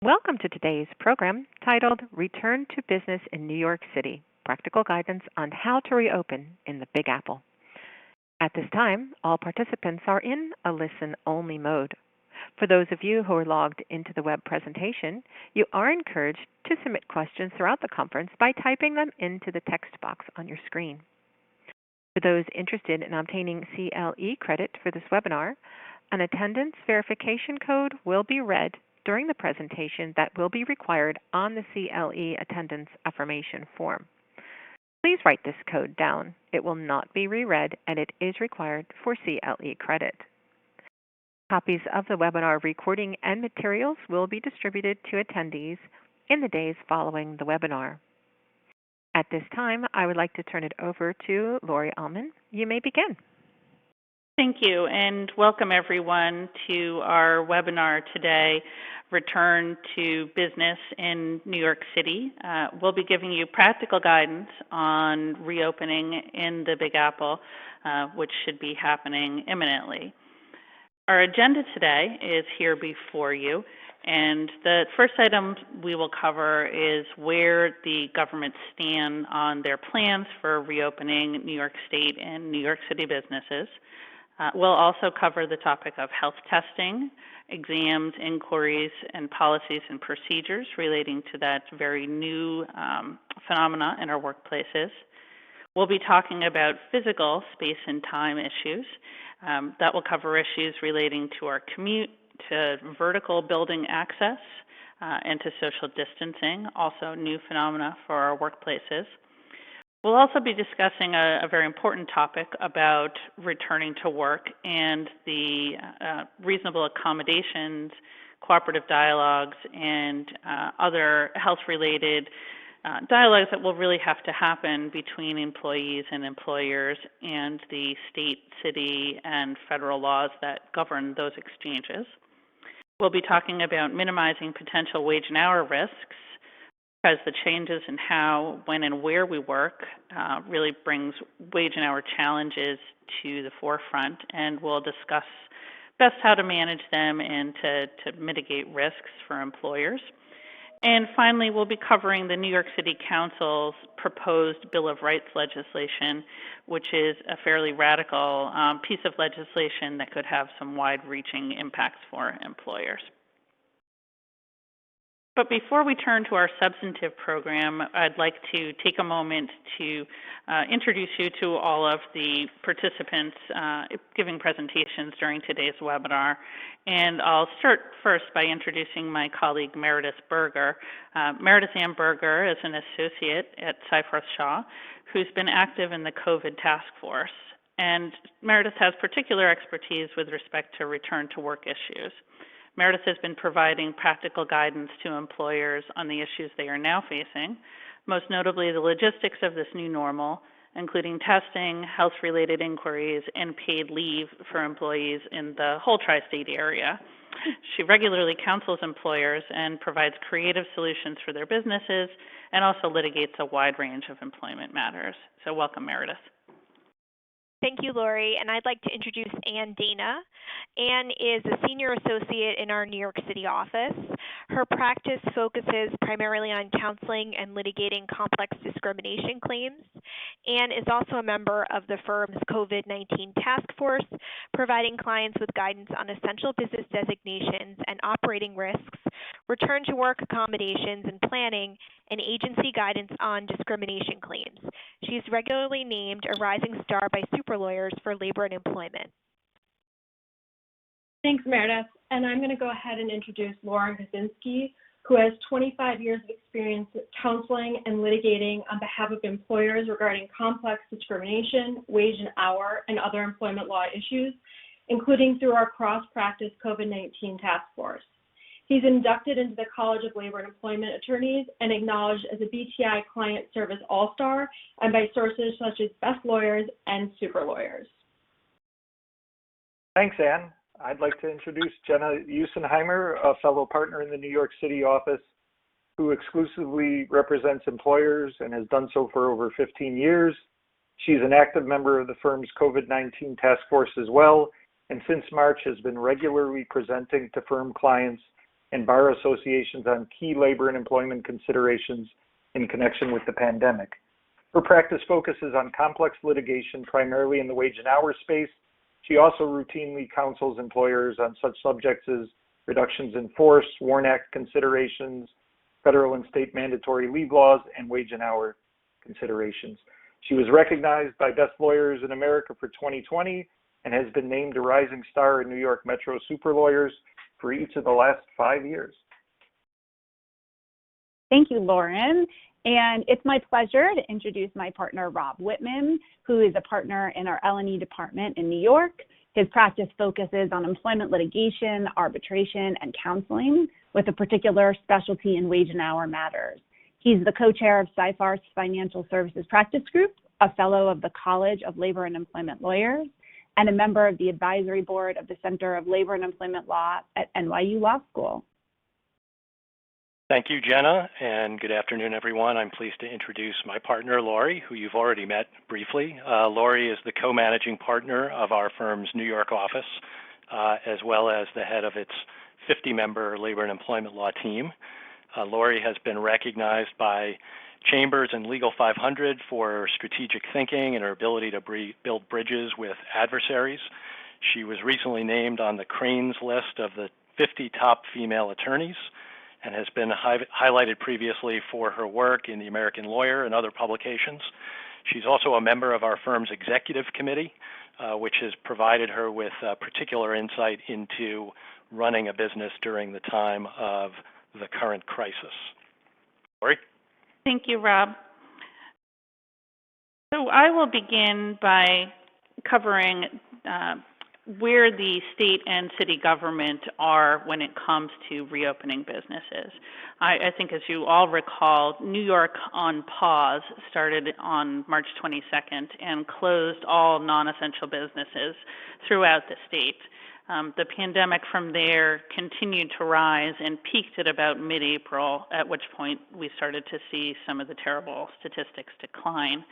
Welcome to today's program titled Return to Business in New York City, Practical Guidance on How to Reopen in the Big Apple. At this time, all participants are in a listen-only mode. For those of you who are logged into the web presentation, you are encouraged to submit questions throughout the conference by typing them into the text box on your screen. For those interested in obtaining CLE credit for this webinar, an attendance verification code will be read during the presentation that will be required on the CLE attendance affirmation form. Please write this code down. It will not be reread, and it is required for CLE credit. Copies of the webinar recording and materials will be distributed to attendees in the days following the webinar. At this time, I would like to turn it over to Lori Allman. You may begin. Thank you, and welcome everyone to our webinar today, Return to Business in New York City. We'll be giving you practical guidance on reopening in the Big Apple, which should be happening imminently. Our agenda today is here before you, and the first item we will cover is where the government stand on their plans for reopening New York State and New York City businesses. We'll also cover the topic of health testing, exams, inquiries, and policies and procedures relating to that very new phenomena in our workplaces. We'll be talking about physical space and time issues. That will cover issues relating to our commute, to vertical building access, and to social distancing, also new phenomena for our workplaces. We'll also be discussing a very important topic about returning to work and the reasonable accommodations, cooperative dialogues, and other health-related dialogues that will really have to happen between employees and employers and the state, city, and federal laws that govern those exchanges. We'll be talking about minimizing potential wage and hour risks, because the changes in how, when, and where we work really brings wage and hour challenges to the forefront, and we'll discuss best how to manage them and to mitigate risks for employers. And finally, we'll be covering the New York City Council's proposed Bill of Rights legislation, which is a fairly radical piece of legislation that could have some wide-reaching impacts for employers. But before we turn to our substantive program, I'd like to take a moment to introduce you to all of the participants giving presentations during today's webinar. And I'll start first by introducing my colleague, Meredith Berger. Meredith Ann Berger is an associate at Seyfarth Shaw, who's been active in the COVID task force. And Meredith has particular expertise with respect to return to work issues. Meredith has been providing practical guidance to employers on the issues they are now facing, most notably the logistics of this new normal, including testing, health-related inquiries, and paid leave for employees in the whole tri-state area. She regularly counsels employers and provides creative solutions for their businesses, and also litigates a wide range of employment matters. So welcome, Meredith. Thank you, Lori, and I'd like to introduce Ann Dana. Ann is a senior associate in our New York City office. Her practice focuses primarily on counseling and litigating complex discrimination claims. Ann is also a member of the firm's COVID-19 task force, providing clients with guidance on essential business designations and operating risks, return to work accommodations and planning, and agency guidance on discrimination claims. She is regularly named a rising star by super lawyers for labor and employment. Thanks, Meredith. And I'm going to go ahead and introduce Lauren Kaczynski, who has 25 years of experience counseling and litigating on behalf of employers regarding complex discrimination, wage and hour, and other employment law issues, including through our cross-practice COVID-19 task force. He's inducted into the College of Labor and Employment Attorneys and acknowledged as a BTI Client Service All-Star and by sources such as Best Lawyers and Super Lawyers. Thanks, Ann. I'd like to introduce Jenna Usenheimer, a fellow partner in the New York City office who exclusively represents employers and has done so for over 15 years. She's an active member of the firm's COVID-19 task force as well, and since March has been regularly presenting to firm clients and bar associations on key labor and employment considerations in connection with the pandemic. Her practice focuses on complex litigation, primarily in the wage and hour space. She also routinely counsels employers on such subjects as reductions in force, WARN Act considerations, federal and state mandatory leave laws, and wage and hour considerations. She was recognized by Best Lawyers in America for 2020 and has been named a rising star in New York Metro Super Lawyers for each of the last 5 years. Thank you, Lauren. And it's my pleasure to introduce my partner, Rob Whitman, who is a partner in our L&E department in New York. His practice focuses on employment litigation, arbitration, and counseling, with a particular specialty in wage and hour matters. He's the co-chair of Seyfarth's Financial Services Practice Group, a fellow of the College of Labor and Employment Lawyers, and a member of the advisory board of the Center of Labor and Employment Law at NYU Law School. Thank you, Jenna, and good afternoon, everyone. I'm pleased to introduce my partner, Lori, who you've already met briefly. Lori is the co-managing partner of our firm's New York office, as well as the head of its 50-member labor and employment law team. Lori has been recognized by Chambers and Legal 500 for strategic thinking and her ability to build bridges with adversaries. She was recently named on the Crane's list of the 50 top female attorneys, and has been highlighted previously for her work in the American Lawyer and other publications. She's also a member of our firm's executive committee, which has provided her with particular insight into running a business during the time of the current crisis. Lori? Thank you, Rob. So I will begin by covering where the state and city government are when it comes to reopening businesses. I think, as you all recall, New York on pause started on March 22nd and closed all non-essential businesses throughout the state. The pandemic from there continued to rise and peaked at about mid-April, at which point we started to see some of the terrible statistics decline.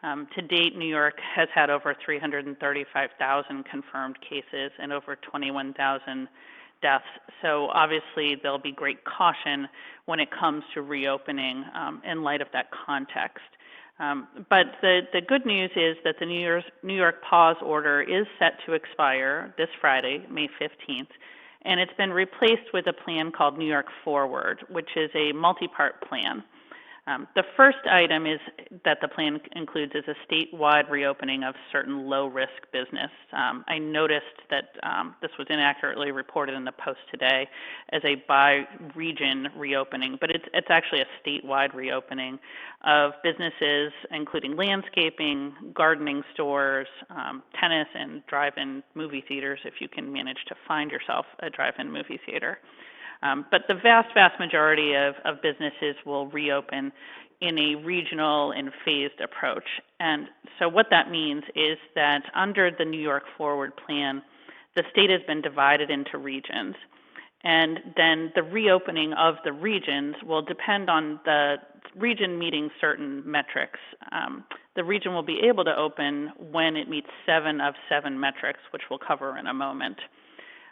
To date, New York has had over 335,000 confirmed cases and over 21,000 deaths. So obviously there'll be great caution when it comes to reopening in light of that context. But the good news is that the New York pause order is set to expire this Friday, May 15th, and it's been replaced with a plan called New York Forward, which is a multi-part plan. The first item is that the plan includes is a statewide reopening of certain low-risk business. I noticed that this was inaccurately reported in the Post today as a by-region reopening, but it's actually a statewide reopening of businesses, including landscaping, gardening stores, tennis, and drive-in movie theaters, if you can manage to find yourself a drive-in movie theater. But the vast majority of businesses will reopen in a regional and phased approach. And so what that means is that under the New York Forward plan, the state has been divided into regions. And then the reopening of the regions will depend on the region meeting certain metrics. The region will be able to open when it meets 7 of 7 metrics, which we'll cover in a moment.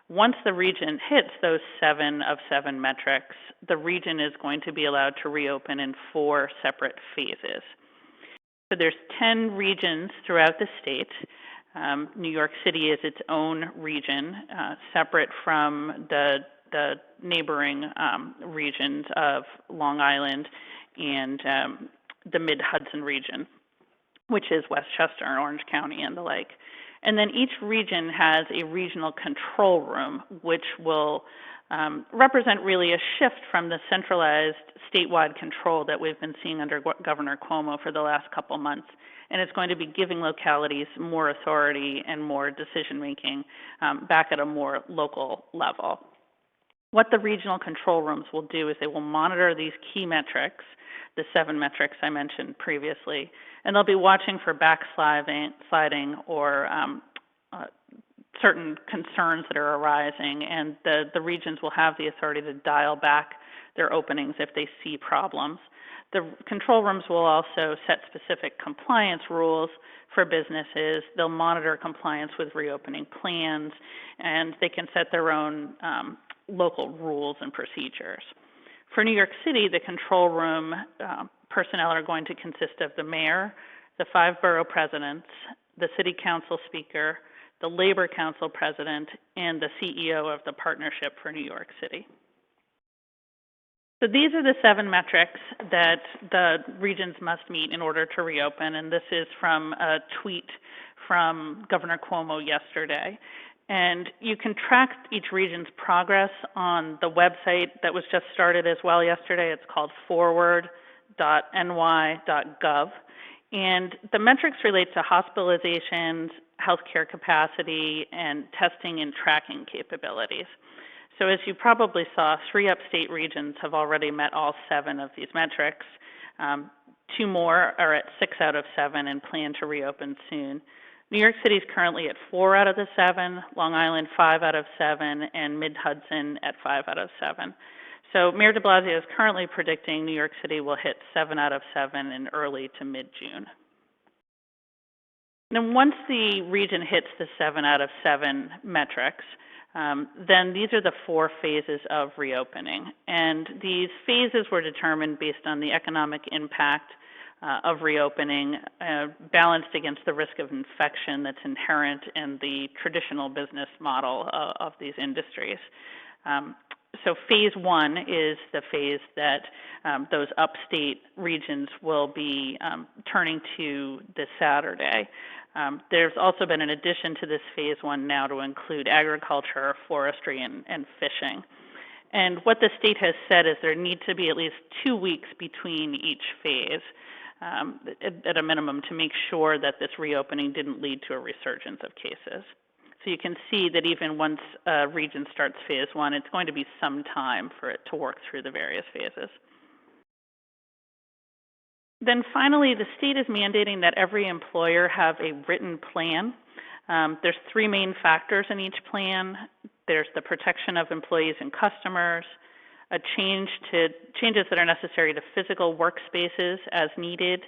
Once the region hits those 7 of 7 metrics, the region is going to be allowed to reopen in 4 separate phases. So there's 10 regions throughout the state. New York City is its own region, separate from the neighboring regions of Long Island and the Mid-Hudson region, which is Westchester and Orange County and the like. And then each region has a regional control room, which will represent really a shift from the centralized statewide control that we've been seeing under Governor Cuomo for the last couple months. And it's going to be giving localities more authority and more decision-making back at a more local level. What the regional control rooms will do is they will monitor these key metrics, the 7 metrics I mentioned previously, and they'll be watching for backsliding or certain concerns that are arising, and the regions will have the authority to dial back their openings if they see problems. The control rooms will also set specific compliance rules for businesses. They'll monitor compliance with reopening plans, and they can set their own local rules and procedures. For New York City, the control room personnel are going to consist of the mayor, the 5 borough presidents, the city council speaker, the labor council president, and the CEO of the Partnership for New York City. So these are the 7 metrics that the regions must meet in order to reopen, and this is from a tweet from Governor Cuomo yesterday. And you can track each region's progress on the website that was just started as well yesterday. It's called forward.ny.gov. And the metrics relate to hospitalizations, healthcare capacity, and testing and tracking capabilities. So as you probably saw, 3 upstate regions have already met all 7 of these metrics. 2 more are at 6 out of 7 and plan to reopen soon. New York City is currently at 4 out of the 7, Long Island 5 out of 7, and Mid-Hudson at 5 out of 7. So Mayor de Blasio is currently predicting New York City will hit 7 out of 7 in early to mid-June. Then once the region hits the 7 out of 7 metrics, then these are the 4 phases of reopening. And these phases were determined based on the economic impact of reopening, balanced against the risk of infection that's inherent in the traditional business model of these industries. So phase 1 is the phase that those upstate regions will be turning to this Saturday. There's also been an addition to this phase 1 now to include agriculture, forestry, and fishing. And what the state has said is there need to be at least 2 weeks between each phase at a minimum to make sure that this reopening didn't lead to a resurgence of cases. So you can see that even once a region starts phase 1, it's going to be some time for it to work through the various phases. Then finally, the state is mandating that every employer have a written plan. There's 3 main factors in each plan. There's the protection of employees and customers, changes that are necessary to physical workspaces as needed,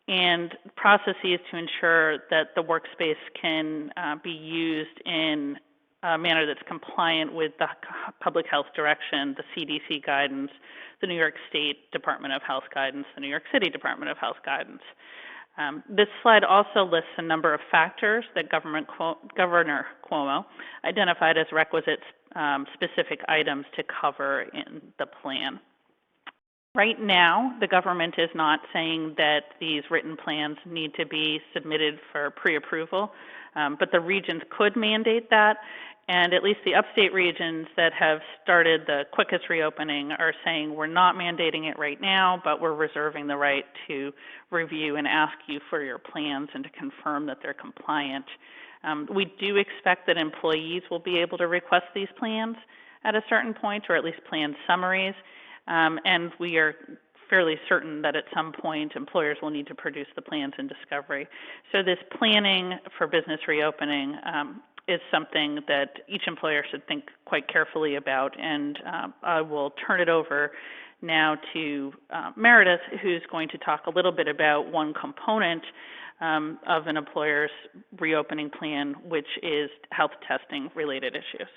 and processes to ensure that the workspace can be used in a manner that's compliant with the public health direction, the CDC guidance, the New York State Department of Health guidance, the New York City Department of Health guidance. This slide also lists a number of factors that Governor Cuomo identified as requisite specific items to cover in the plan. Right now, the government is not saying that these written plans need to be submitted for pre-approval, but the regions could mandate that, and at least the upstate regions that have started the quickest reopening are saying we're not mandating it right now, but we're reserving the right to review and ask you for your plans and to confirm that they're compliant. We do expect that employees will be able to request these plans at a certain point, or at least plan summaries, and we are fairly certain that at some point employers will need to produce the plans in discovery. So this planning for business reopening is something that each employer should think quite carefully about, and I will turn it over now to Meredith, who's going to talk a little bit about one component of an employer's reopening plan, which is health testing related issues.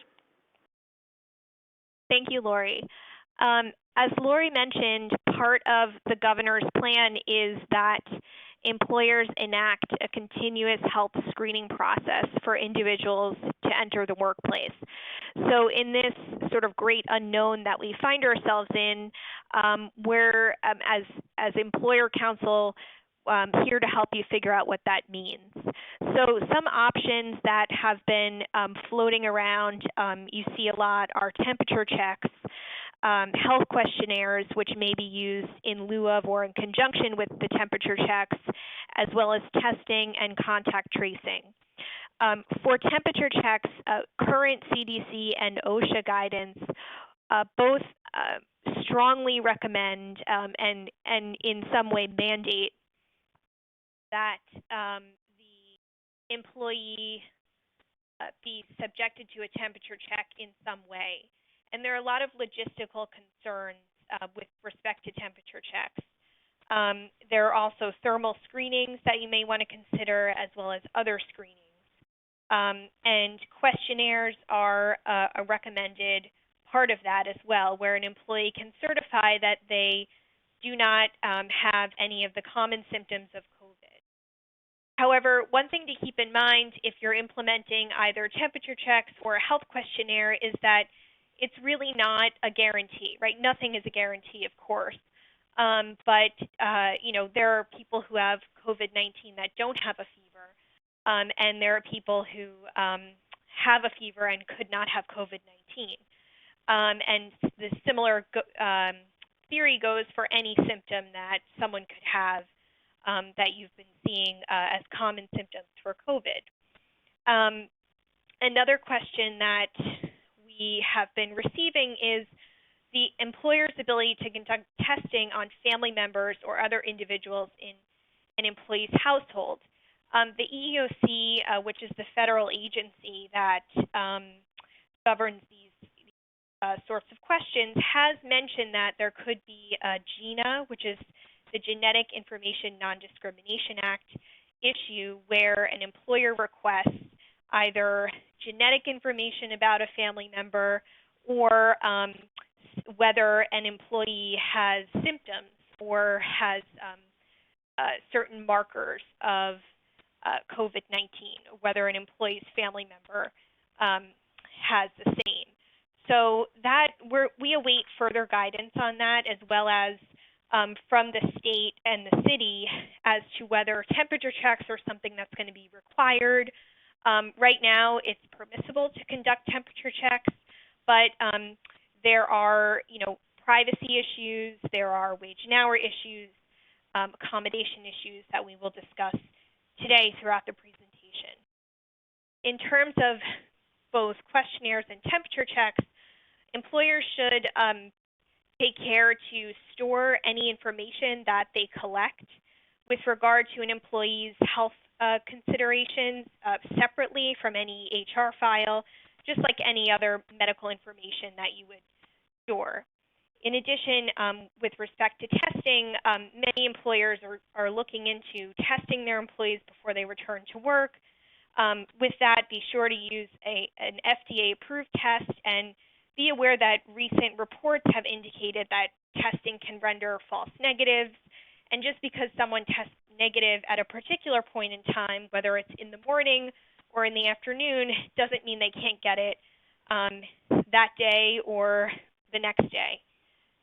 Thank you, Lori. As Lori mentioned, part of the governor's plan is that employers enact a continuous health screening process for individuals to enter the workplace. So in this sort of great unknown that we find ourselves in, we're, as employer counsel, here to help you figure out what that means. So some options that have been floating around, you see a lot, are temperature checks, health questionnaires, which may be used in lieu of or in conjunction with the temperature checks, as well as testing and contact tracing. For temperature checks, current CDC and OSHA guidance both strongly recommend and in some way mandate that the employee be subjected to a temperature check in some way. And there are a lot of logistical concerns with respect to temperature checks. There are also thermal screenings that you may want to consider, as well as other screenings. And questionnaires are a recommended part of that as well, where an employee can certify that they do not have any of the common symptoms of COVID. However, one thing to keep in mind if you're implementing either temperature checks or a health questionnaire is that it's really not a guarantee, right? Nothing is a guarantee, of course. But there are people who have COVID-19 that don't have a fever, and there are people who have a fever and could not have COVID-19. And the similar theory goes for any symptom that someone could have that you've been seeing as common symptoms for COVID. Another question that we have been receiving is the employer's ability to conduct testing on family members or other individuals in an employee's household. The EEOC, which is the federal agency that governs these sorts of questions, has mentioned that there could be a GINA, which is the Genetic Information Non-Discrimination Act issue, where an employer requests either genetic information about a family member or whether an employee has symptoms or has certain markers of COVID-19, whether an employee's family member has the same. So that we await further guidance on that, as well as from the state and the city as to whether temperature checks are something that's going to be required. Right now, it's permissible to conduct temperature checks, but there are, privacy issues, there are wage and hour issues, accommodation issues that we will discuss today throughout the presentation. In terms of both questionnaires and temperature checks, employers should take care to store any information that they collect with regard to an employee's health considerations separately from any HR file, just like any other medical information that you would store. In addition, with respect to testing, many employers are looking into testing their employees before they return to work. With that, be sure to use an FDA-approved test, and be aware that recent reports have indicated that testing can render false negatives. And just because someone tests negative at a particular point in time, whether it's in the morning or in the afternoon, doesn't mean they can't get it that day or the next day.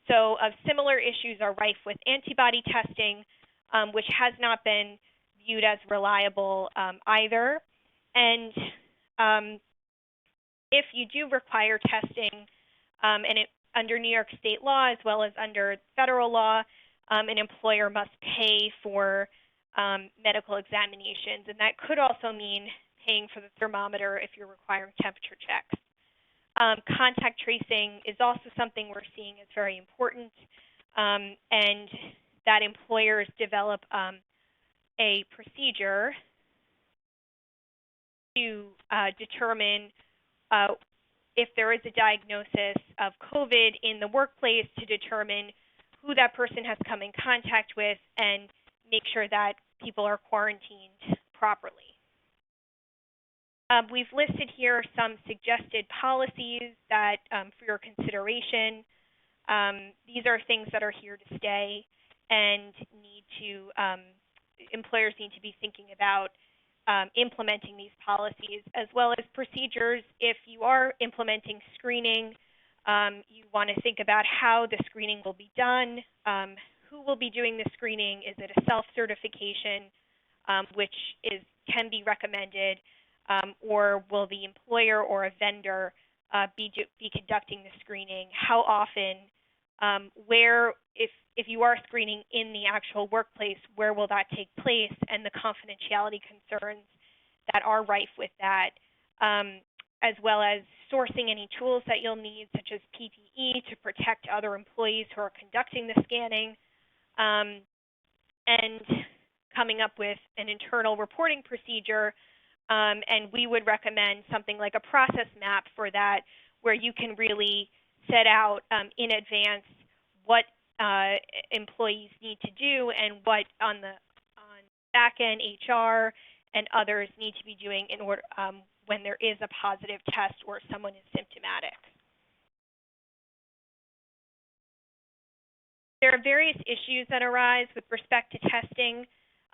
So similar issues are rife with antibody testing, which has not been viewed as reliable either. And if you do require testing, under New York state law as well as under federal law, an employer must pay for medical examinations, and that could also mean paying for the thermometer if you're requiring temperature checks. Contact tracing is also something we're seeing is very important, and that employers develop a procedure to determine if there is a diagnosis of COVID in the workplace, to determine who that person has come in contact with and make sure that people are quarantined properly. We've listed here some suggested policies that for your consideration. These are things that are here to stay and employers need to be thinking about implementing these policies, as well as procedures. If you are implementing screening, you want to think about how the screening will be done, who will be doing the screening. Is it a self-certification, which can be recommended, or will the employer or a vendor be conducting the screening? How often? Where, if you are screening in the actual workplace, where will that take place, and the confidentiality concerns that are rife with that, as well as sourcing any tools that you'll need, such as PPE, to protect other employees who are conducting the scanning, and coming up with an internal reporting procedure. And we would recommend something like a process map for that, where you can really set out in advance what employees need to do and what on back end HR and others need to be doing in order when there is a positive test or someone is symptomatic. There are various issues that arise with respect to testing,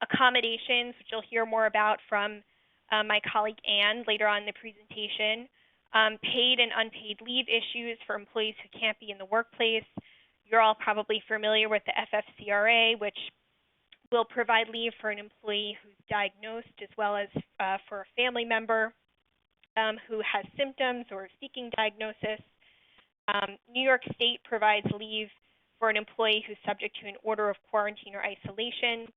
accommodations, which you'll hear more about from my colleague Anne later on in the presentation, paid and unpaid leave issues for employees who can't be in the workplace. You're all probably familiar with the FFCRA, which will provide leave for an employee who's diagnosed as well as for a family member who has symptoms or is seeking diagnosis. New York State provides leave for an employee who's subject to an order of quarantine or isolation.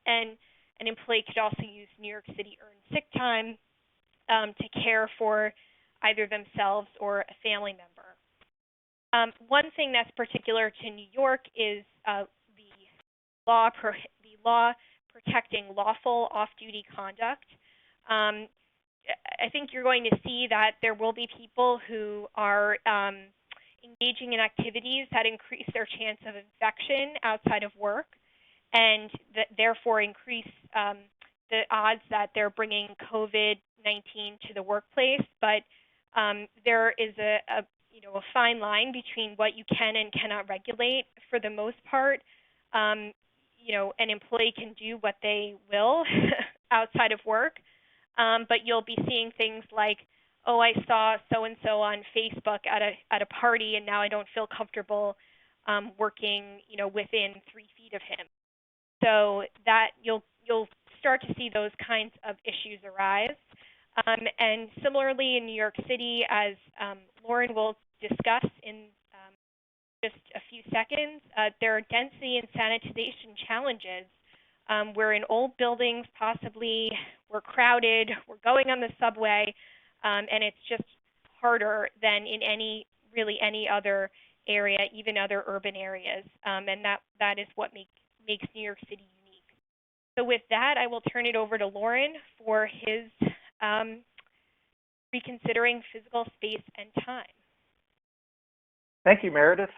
And an employee could also use New York City earned sick time to care for either themselves or a family member. One thing that's particular to New York is the law protecting lawful off-duty conduct. I think you're going to see that there will be people who are engaging in activities that increase their chance of infection outside of work, and that therefore increase the odds that they're bringing COVID-19 to the workplace. But there is a fine line between what you can and cannot regulate. For the most part, an employee can do what they will outside of work, but you'll be seeing things like, oh, I saw so-and-so on Facebook at a party, and now I don't feel comfortable working, within 3 feet of him. So that you'll start to see those kinds of issues arise. And similarly in New York City, as Lauren will discuss in just a few seconds, there are density and sanitation challenges. We're in old buildings, possibly we're crowded, we're going on the subway, and it's just harder than in any other area, even other urban areas. And that is what makes New York City unique. So with that, I will turn it over to Lauren for his Reconsidering Physical Space and Time. Thank you, Meredith.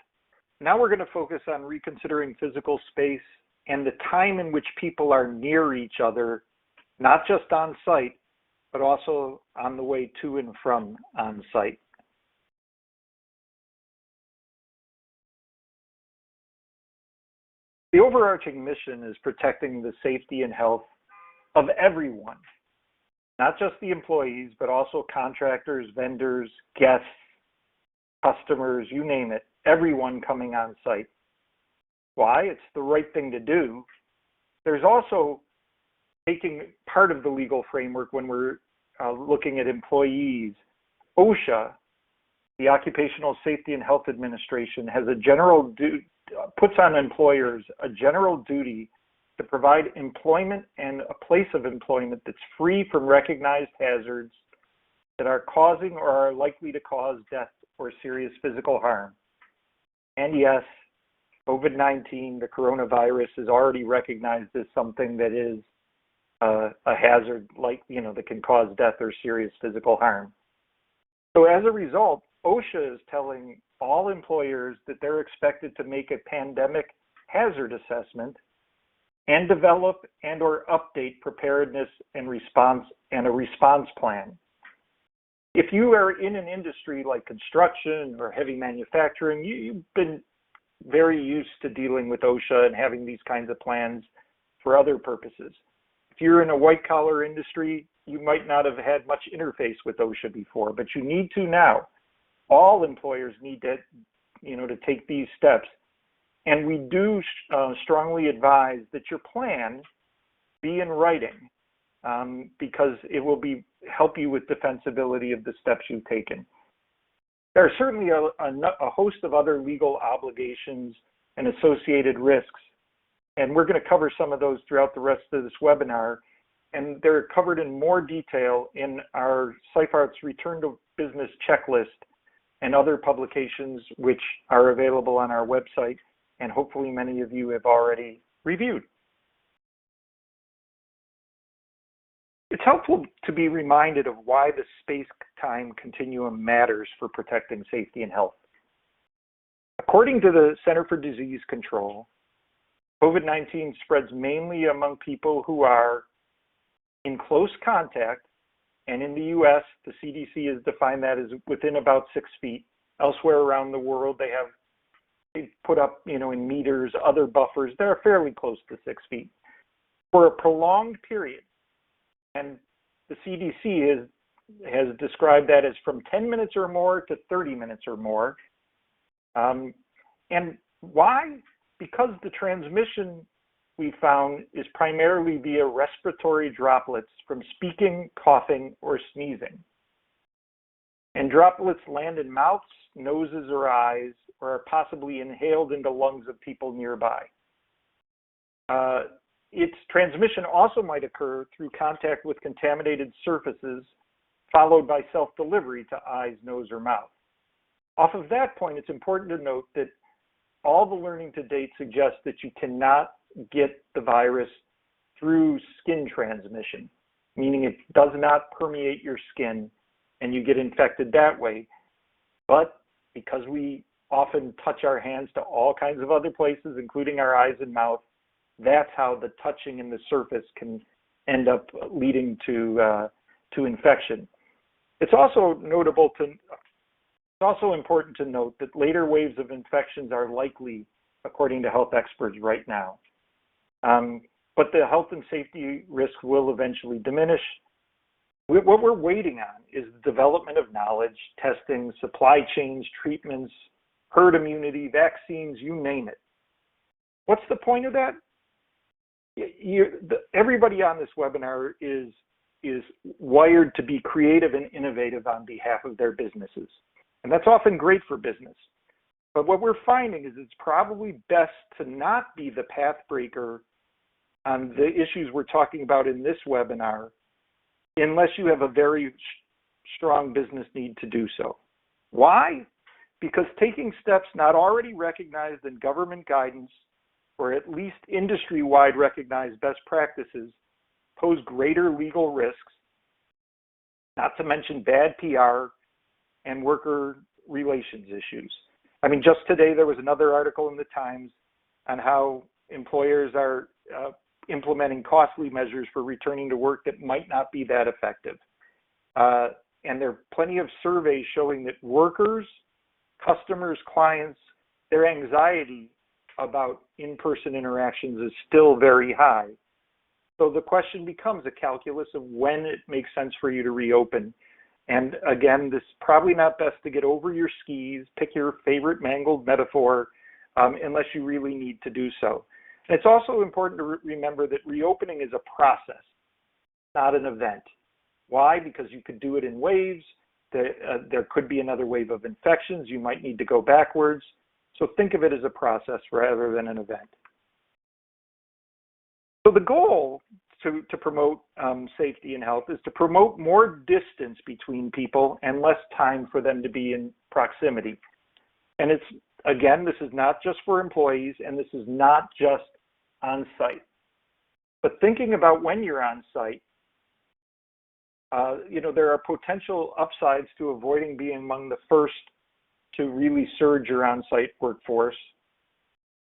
Now we're going to focus on reconsidering physical space and the time in which people are near each other, not just on site, but also on the way to and from on site. The overarching mission is protecting the safety and health of everyone, not just the employees, but also contractors, vendors, guests, customers, you name it, everyone coming on site. Why? It's the right thing to do. There's also taking part of the legal framework when we're looking at employees. OSHA, the Occupational Safety and Health Administration, has puts on employers a general duty to provide employment and a place of employment that's free from recognized hazards that are causing or are likely to cause death or serious physical harm. And yes, COVID-19, the coronavirus, is already recognized as something that is a hazard, that can cause death or serious physical harm. So as a result, OSHA is telling all employers that they're expected to make a pandemic hazard assessment and develop and or update preparedness and a response plan. If you are in an industry like construction or heavy manufacturing, you've been very used to dealing with OSHA and having these kinds of plans for other purposes. If you're in a white-collar industry, you might not have had much interface with OSHA before, but you need to now. All employers need to, to take these steps. And we do strongly advise that your plan be in writing because it will help you with defensibility of the steps you've taken. There are certainly a host of other legal obligations and associated risks, and we're going to cover some of those throughout the rest of this webinar, and they're covered in more detail in our Seyfarth's Return to Business Checklist and other publications which are available on our website, and hopefully many of you have already reviewed. It's helpful to be reminded of why the space-time continuum matters for protecting safety and health. According to the Center for Disease Control, COVID-19 spreads mainly among people who are in close contact, and in the US, the CDC has defined that as within about 6 feet. Elsewhere around the world, they have they put up, in meters, other buffers, they're fairly close to 6 feet. For a prolonged period, and the CDC has described that as from 10 minutes or more to 30 minutes or more. And why? Because the transmission we found is primarily via respiratory droplets from speaking, coughing, or sneezing. And droplets land in mouths, noses, or eyes, or are possibly inhaled into lungs of people nearby. Its transmission also might occur through contact with contaminated surfaces, followed by self-delivery to eyes, nose, or mouth. Off of that point, it's important to note that all the learning to date suggests that you cannot get the virus through skin transmission, meaning it does not permeate your skin and you get infected that way. But because we often touch our hands to all kinds of other places, including our eyes and mouth, that's how the touching in the surface can end up leading to infection. It's also important to note that later waves of infections are likely, according to health experts right now. But the health and safety risk will eventually diminish. What we're waiting on is the development of knowledge, testing, supply chains, treatments, herd immunity, vaccines, you name it. What's the point of that? Everybody on this webinar is wired to be creative and innovative on behalf of their businesses. And that's often great for business. But what we're finding is it's probably best to not be the path breaker on the issues we're talking about in this webinar, unless you have a very strong business need to do so. Why? Because taking steps not already recognized in government guidance or at least industry-wide recognized best practices pose greater legal risks, not to mention bad PR and worker relations issues. I mean, just today there was another article in the Times on how employers are implementing costly measures for returning to work that might not be that effective. And there are plenty of surveys showing that workers, customers, clients, their anxiety about in-person interactions is still very high. So the question becomes a calculus of when it makes sense for you to reopen. And again, this is probably not best to get over your skis, pick your favorite mangled metaphor, unless you really need to do so. And it's also important to remember that reopening is a process, not an event. Why? Because you could do it in waves. There could be another wave of infections. You might need to go backwards. So think of it as a process rather than an event. So the goal to promote safety and health is to promote more distance between people and less time for them to be in proximity. And it's, again, this is not just for employees and this is not just on site. But thinking about when you're on site, there are potential upsides to avoiding being among the first to really surge your on-site workforce.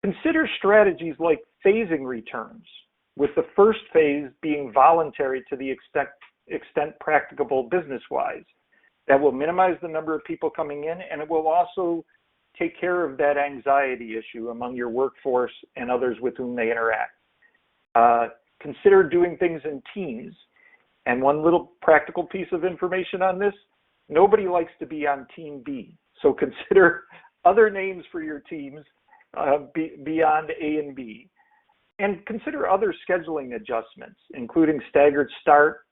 Consider strategies like phasing returns, with the first phase being voluntary to the extent practicable business-wise. That will minimize the number of people coming in, and it will also take care of that anxiety issue among your workforce and others with whom they interact. Consider doing things in teams. And one little practical piece of information on this, nobody likes to be on Team B. So consider other names for your teams beyond A and B. And consider other scheduling adjustments, including staggered start,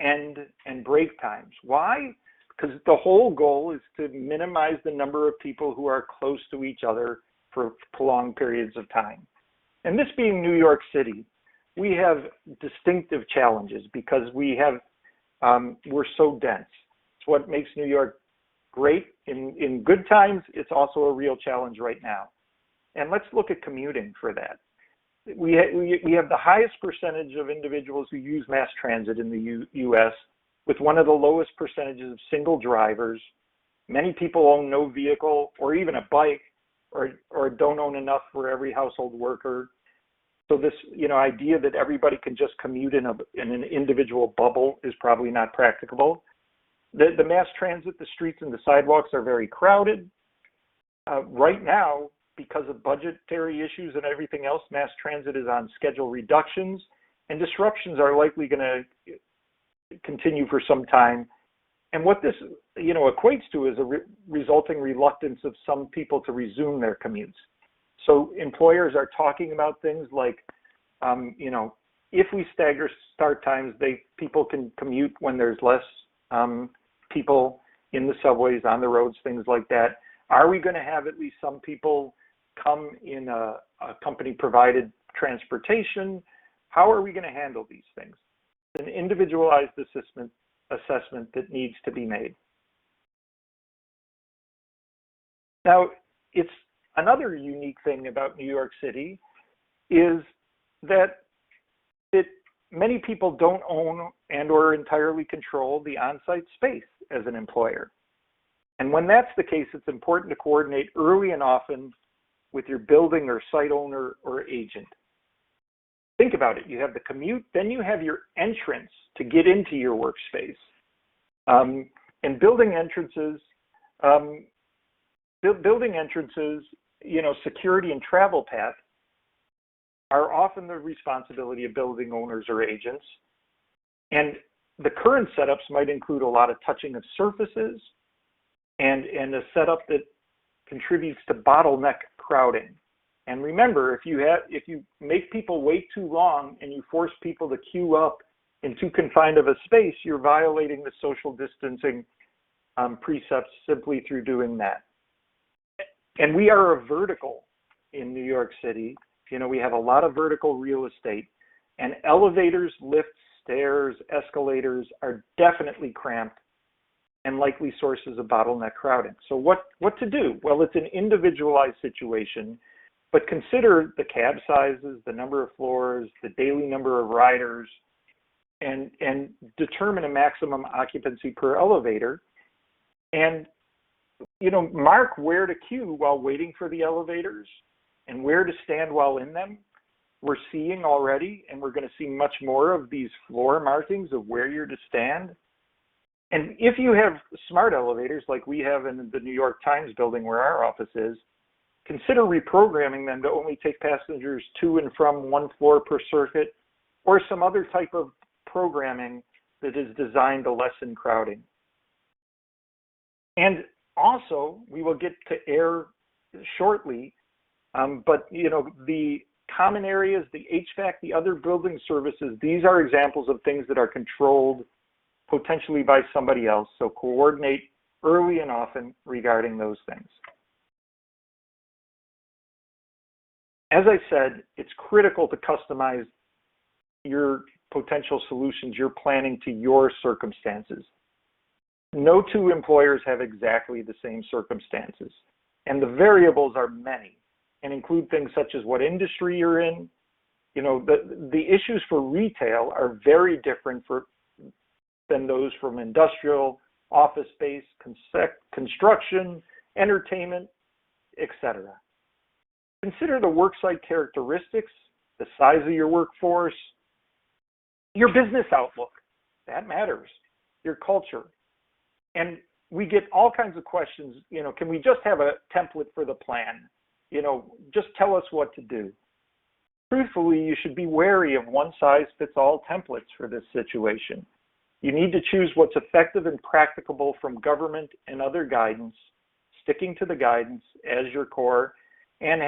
end, and break times. Why? Because the whole goal is to minimize the number of people who are close to each other for prolonged periods of time. And this being New York City, we have distinctive challenges because we're so dense. It's what makes New York great in good times. It's also a real challenge right now. And let's look at commuting for that. We have the highest percentage of individuals who use mass transit in the U.S., with one of the lowest percentages of single drivers. Many people own no vehicle or even a bike, or don't own enough for every household worker. So this idea that everybody can just commute in an individual bubble is probably not practicable. The mass transit, the streets and the sidewalks are very crowded. Right now, because of budgetary issues and everything else, mass transit is on schedule reductions, and disruptions are likely going to continue for some time. And what this, equates to is a resulting reluctance of some people to resume their commutes. So employers are talking about things like, if we stagger start times, people can commute when there's less people in the subways, on the roads, things like that. Are we going to have at least some people come in a company-provided transportation? How are we going to handle these things? An individualized assessment that needs to be made. Now, it's another unique thing about New York City is that many people don't own and or entirely control the on-site space as an employer. And when that's the case, it's important to coordinate early and often with your building or site owner or agent. Think about it. You have the commute, then you have your entrance to get into your workspace. And building entrances, security and travel path are often the responsibility of building owners or agents. And the current setups might include a lot of touching of surfaces and a setup that contributes to bottleneck crowding. And remember, if you make people wait too long and you force people to queue up in too confined of a space, you're violating the social distancing precepts simply through doing that. And we are a vertical in New York City. We have a lot of vertical real estate, and elevators, lifts, stairs, escalators are definitely cramped and likely sources of bottleneck crowding. So what to do? Well, it's an individualized situation, but consider the cab sizes, the number of floors, the daily number of riders, and determine a maximum occupancy per elevator. And, mark where to queue while waiting for the elevators and where to stand while in them. We're seeing already, and we're going to see much more of these floor markings of where you're to stand. And if you have smart elevators like we have in the New York Times building where our office is, consider reprogramming them to only take passengers to and from one floor per circuit, or some other type of programming that is designed to lessen crowding. And also, we will get to air shortly, but the common areas, the HVAC, the other building services, these are examples of things that are controlled potentially by somebody else. So coordinate early and often regarding those things. As I said, it's critical to customize your potential solutions, your planning to your circumstances. No two employers have exactly the same circumstances, and the variables are many and include things such as what industry you're in. The issues for retail are very different than those from industrial, office space, construction, entertainment, etc. Consider the worksite characteristics, the size of your workforce, your business outlook, that matters, your culture. And we get all kinds of questions, can we just have a template for the plan? Just tell us what to do. Truthfully, you should be wary of one-size-fits-all templates for this situation. You need to choose what's effective and practicable from government and other guidance, sticking to the guidance as your core, and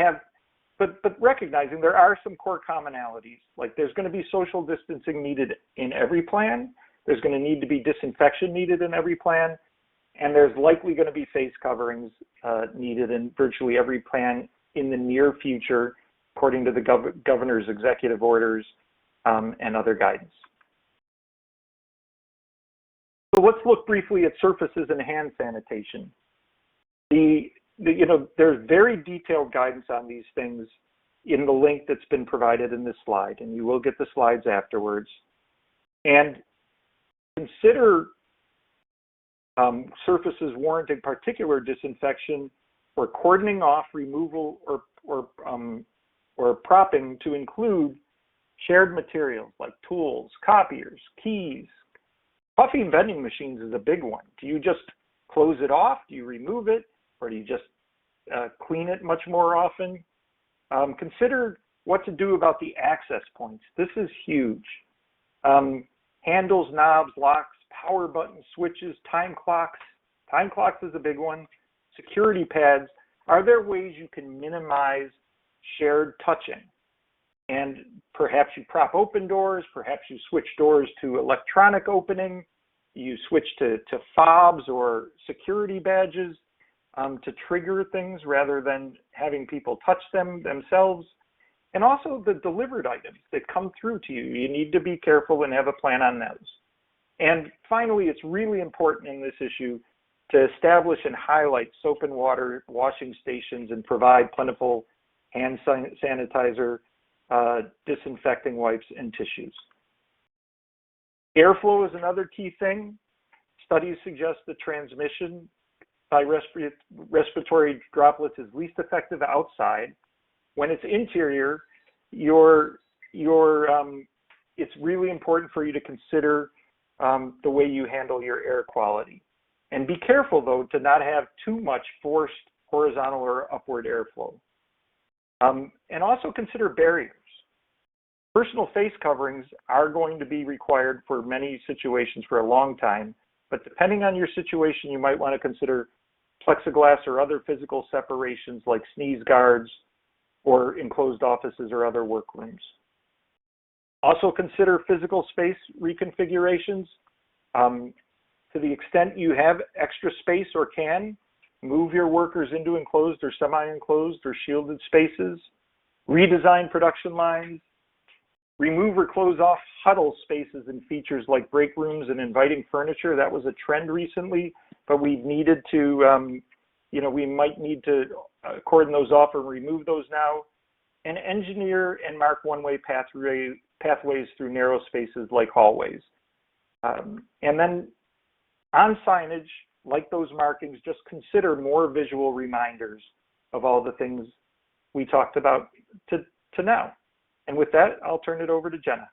but recognizing there are some core commonalities. Like there's going to be social distancing needed in every plan. There's going to need to be disinfection needed in every plan. And there's likely going to be face coverings needed in virtually every plan in the near future, according to the governor's executive orders and other guidance. So let's look briefly at surfaces and hand sanitation. There's very detailed guidance on these things in the link that's been provided in this slide, and you will get the slides afterwards. And consider surfaces warranting particular disinfection or cordoning off, removal, or propping to include shared materials like tools, copiers, keys. Coffee and vending machines is a big one. Do you just close it off? Do you remove it? Or do you just clean it much more often. Consider what to do about the access points. This is huge. Handles, knobs, locks, power buttons, switches, time clocks. Time clocks is a big one. Security pads. Are there ways you can minimize shared touching? And perhaps you prop open doors, perhaps you switch doors to electronic opening, you switch to fobs or security badges to trigger things rather than having people touch them themselves. And also the delivered items that come through to you. You need to be careful and have a plan on those. And finally, it's really important in this issue to establish and highlight soap and water washing stations and provide plentiful hand sanitizer, disinfecting wipes, and tissues. Airflow is another key thing. Studies suggest the transmission by respiratory droplets is least effective outside. When it's interior, it's really important for you to consider the way you handle your air quality. And be careful, though, to not have too much forced horizontal or upward airflow. And also consider barriers. Personal face coverings are going to be required for many situations for a long time, but depending on your situation, you might want to consider plexiglass or other physical separations like sneeze guards or enclosed offices or other workrooms. Also consider physical space reconfigurations. To the extent you have extra space or can, move your workers into enclosed or semi-enclosed or shielded spaces, redesign production lines, remove or close off huddle spaces and features like break rooms and inviting furniture. That was a trend recently, but we've needed to, we might need to cordon those off or remove those now, and engineer and mark one-way pathways through narrow spaces like hallways. And then on signage, like those markings, just consider more visual reminders of all the things we talked about to now. And with that, I'll turn it over to Jenna.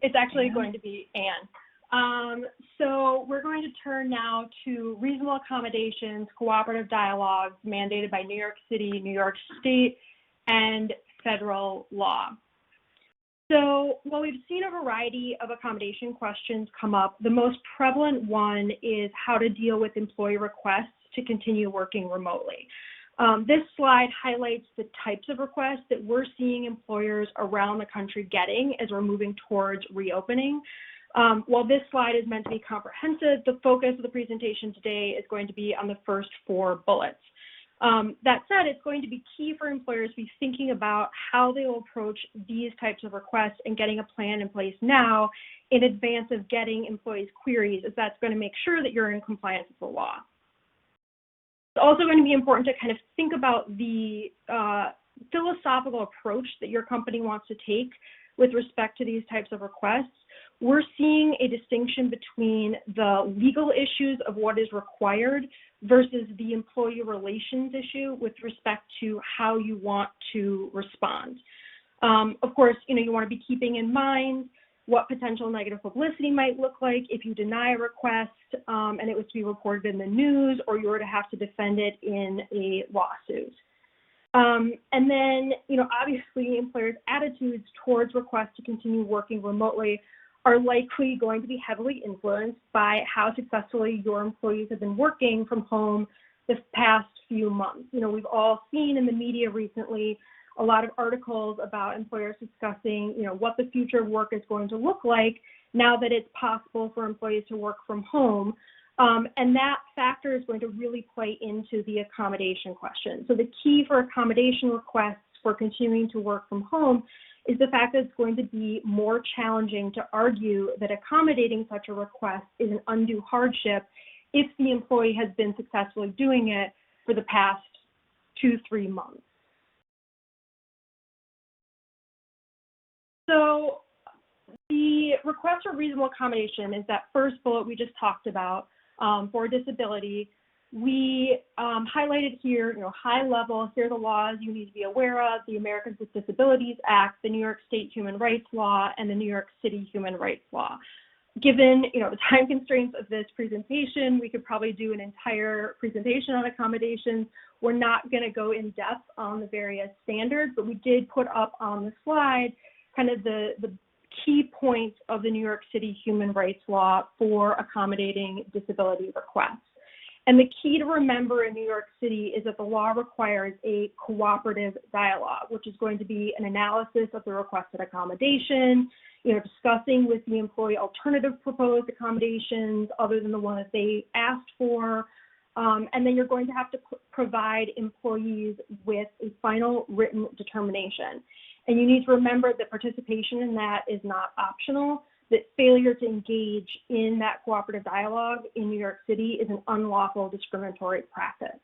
It's actually going to be Anne. So we're going to turn now to reasonable accommodations, cooperative dialogues mandated by New York City, New York State, and federal law. So while we've seen a variety of accommodation questions come up, the most prevalent one is how to deal with employee requests to continue working remotely. This slide highlights the types of requests that we're seeing employers around the country getting as we're moving towards reopening. While this slide is meant to be comprehensive, the focus of the presentation today is going to be on the first 4 bullets. That said, it's going to be key for employers to be thinking about how they will approach these types of requests and getting a plan in place now in advance of getting employees' queries, as that's going to make sure that you're in compliance with the law. It's also going to be important to kind of think about the philosophical approach that your company wants to take with respect to these types of requests. We're seeing a distinction between the legal issues of what is required versus the employee relations issue with respect to how you want to respond. Of course, you want to be keeping in mind what potential negative publicity might look like if you deny a request and it was to be reported in the news, or you were to have to defend it in a lawsuit. And then, obviously employers' attitudes towards requests to continue working remotely are likely going to be heavily influenced by how successfully your employees have been working from home this past few months. We've all seen in the media recently a lot of articles about employers discussing, what the future of work is going to look like now that it's possible for employees to work from home. And that factor is going to really play into the accommodation question. So the key for accommodation requests for continuing to work from home is the fact that it's going to be more challenging to argue that accommodating such a request is an undue hardship if the employee has been successfully doing it for the past 2-3 months. So the request for reasonable accommodation is that first bullet we just talked about for disability. We highlighted here, high level, here are the laws you need to be aware of: the Americans with Disabilities Act, the New York State Human Rights Law, and the New York City Human Rights Law. Given, the time constraints of this presentation, we could probably do an entire presentation on accommodations. We're not going to go in depth on the various standards, but we did put up on the slide kind of the key points of the New York City human rights law for accommodating disability requests. And the key to remember in New York City is that the law requires a cooperative dialogue, which is going to be an analysis of the requested accommodation, discussing with the employee alternative proposed accommodations other than the one that they asked for. And then you're going to have to provide employees with a final written determination. And you need to remember that participation in that is not optional, that failure to engage in that cooperative dialogue in New York City is an unlawful discriminatory practice.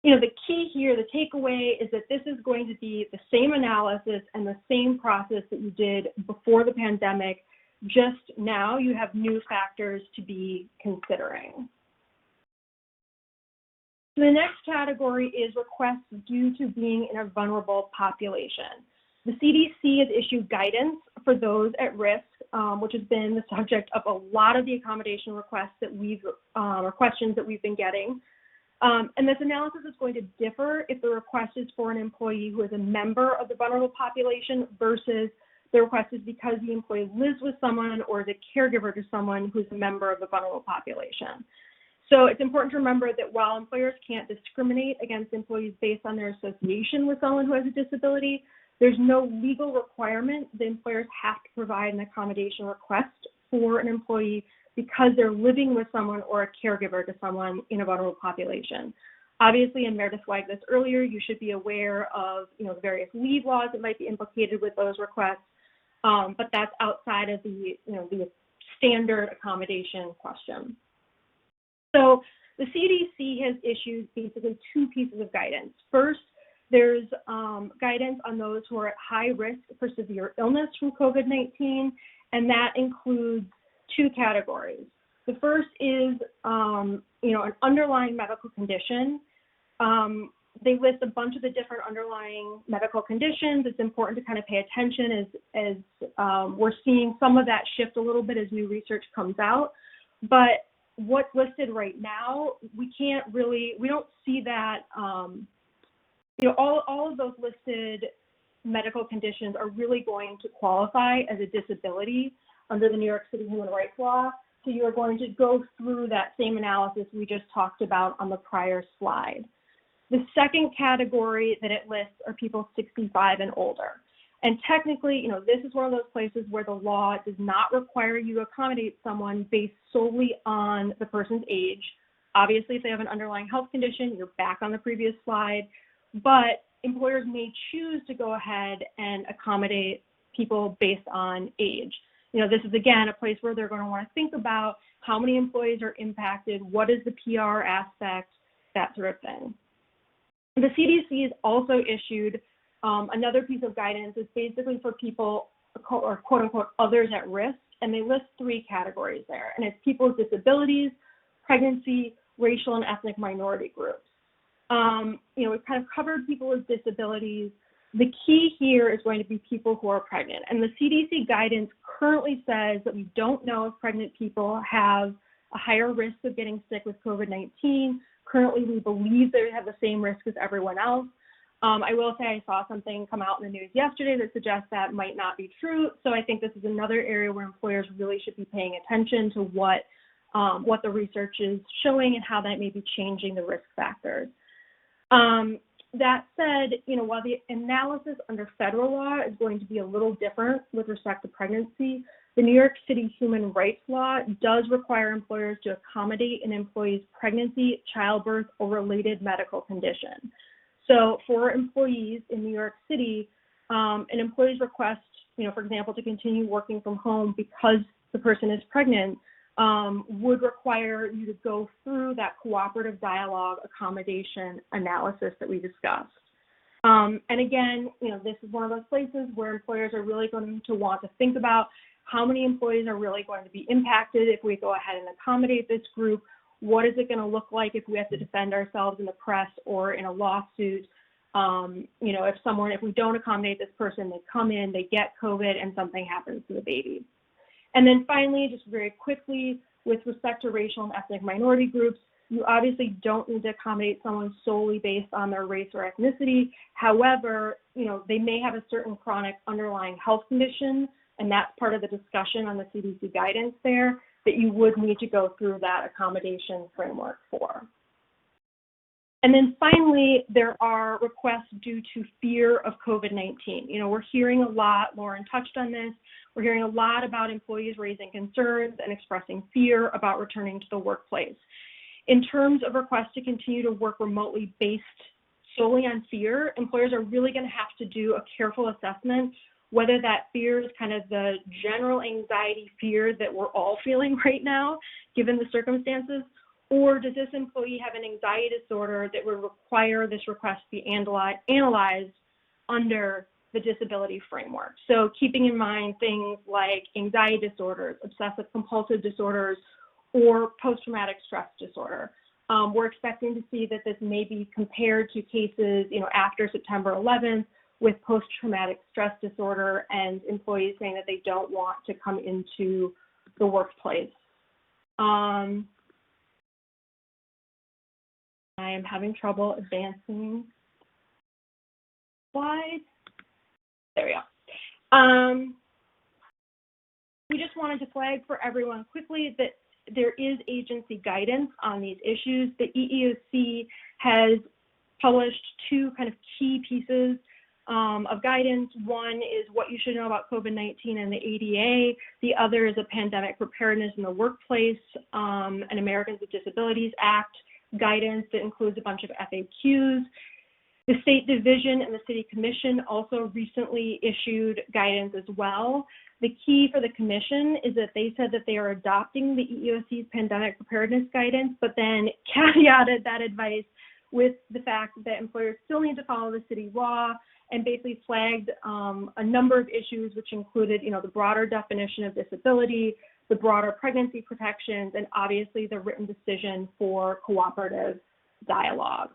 The key here, the takeaway is that this is going to be the same analysis and the same process that you did before the pandemic, just now you have new factors to be considering. The next category is requests due to being in a vulnerable population. The CDC has issued guidance for those at risk, which has been the subject of a lot of the accommodation requests that or questions that we've been getting. And this analysis is going to differ if the request is for an employee who is a member of the vulnerable population versus the request is because the employee lives with someone or is a caregiver to someone who's a member of the vulnerable population. So it's important to remember that while employers can't discriminate against employees based on their association with someone who has a disability, there's no legal requirement that employers have to provide an accommodation request for an employee because they're living with someone or a caregiver to someone in a vulnerable population. Obviously, and Meredith flagged this earlier, you should be aware of the various leave laws that might be implicated with those requests, but that's outside of the standard accommodation question. So the CDC has issued basically two pieces of guidance. First, there's guidance on those who are at high risk for severe illness from COVID-19, and that includes two categories. The first is, an underlying medical condition. They list a bunch of the different underlying medical conditions. It's important to kind of pay attention as we're seeing some of that shift a little bit as new research comes out. But what's listed right now, we don't see that, all of those listed medical conditions are really going to qualify as a disability under the New York City Human Rights Law. So you are going to go through that same analysis we just talked about on the prior slide. The second category that it lists are people 65 and older. And technically, this is one of those places where the law does not require you to accommodate someone based solely on the person's age. Obviously, if they have an underlying health condition, you're back on the previous slide, but employers may choose to go ahead and accommodate people based on age. This is, again, a place where they're going to want to think about how many employees are impacted, what is the PR aspect, that sort of thing. The CDC has also issued another piece of guidance. It's basically for people, or quote unquote, others at risk, and they list three categories there. And it's people with disabilities, pregnancy, racial and ethnic minority groups. We've kind of covered people with disabilities. The key here is going to be people who are pregnant. And the CDC guidance currently says that we don't know if pregnant people have a higher risk of getting sick with COVID-19. Currently, we believe they have the same risk as everyone else. I will say I saw something come out in the news yesterday that suggests that might not be true. So I think this is another area where employers really should be paying attention to what the research is showing and how that may be changing the risk factors. That said, while the analysis under federal law is going to be a little different with respect to pregnancy, the New York City Human Rights Law does require employers to accommodate an employee's pregnancy, childbirth, or related medical condition. So for employees in New York City, an employee's request, for example, to continue working from home because the person is pregnant would require you to go through that cooperative dialogue accommodation analysis that we discussed. And again, this is one of those places where employers are really going to want to think about how many employees are really going to be impacted if we go ahead and accommodate this group. What is it going to look like if we have to defend ourselves in the press or in a lawsuit? If we don't accommodate this person, they come in, they get COVID, and something happens to the baby. And then finally, just very quickly, with respect to racial and ethnic minority groups, you obviously don't need to accommodate someone solely based on their race or ethnicity. However, they may have a certain chronic underlying health condition, and that's part of the discussion on the CDC guidance there, that you would need to go through that accommodation framework for. And then finally, there are requests due to fear of COVID-19. We're hearing a lot, Lauren touched on this, we're hearing a lot about employees raising concerns and expressing fear about returning to the workplace. In terms of requests to continue to work remotely based solely on fear, employers are really going to have to do a careful assessment whether that fear is kind of the general anxiety fear that we're all feeling right now, given the circumstances, or does this employee have an anxiety disorder that would require this request to be analyzed under the disability framework? So keeping in mind things like anxiety disorders, obsessive compulsive disorders, or post-traumatic stress disorder. We're expecting to see that this may be compared to cases, after September 11th with post-traumatic stress disorder and employees saying that they don't want to come into the workplace. I am having trouble advancing slides. There we go. We just wanted to flag for everyone quickly that there is agency guidance on these issues. The EEOC has published two kind of key pieces of guidance. One is what you should know about COVID-19 and the ADA. The other is a pandemic preparedness in the workplace, an Americans with Disabilities Act guidance that includes a bunch of FAQs. The State Division and the City Commission also recently issued guidance as well. The key for the Commission is that they said that they are adopting the EEOC's pandemic preparedness guidance, but then caveated that advice with the fact that employers still need to follow the city law, and basically flagged a number of issues, which included, the broader definition of disability, the broader pregnancy protections, and obviously the written decision for cooperative dialogue.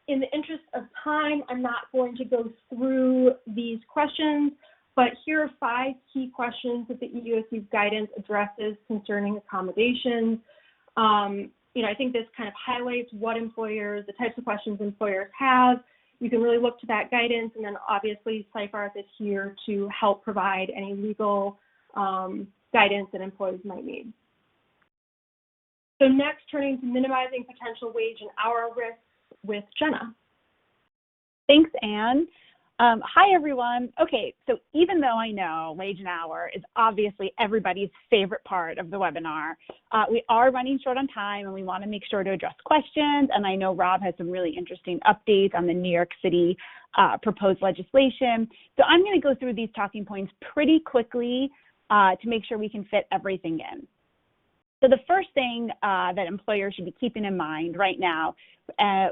In the interest of time, I'm not going to go through these questions, but here are 5 key questions that the EEOC's guidance addresses concerning accommodations. I think this kind of highlights what the types of questions employers have. You can really look to that guidance, and then obviously Seyfarth is here to help provide any legal guidance that employees might need. So next, turning to minimizing potential wage and hour risks with Jenna. Thanks, Anne. Hi, everyone. Okay, so even though I know wage and hour is obviously everybody's favorite part of the webinar, we are running short on time and we want to make sure to address questions. And I know Rob has some really interesting updates on the New York City proposed legislation. So I'm going to go through these talking points pretty quickly to make sure we can fit everything in. So the first thing that employers should be keeping in mind right now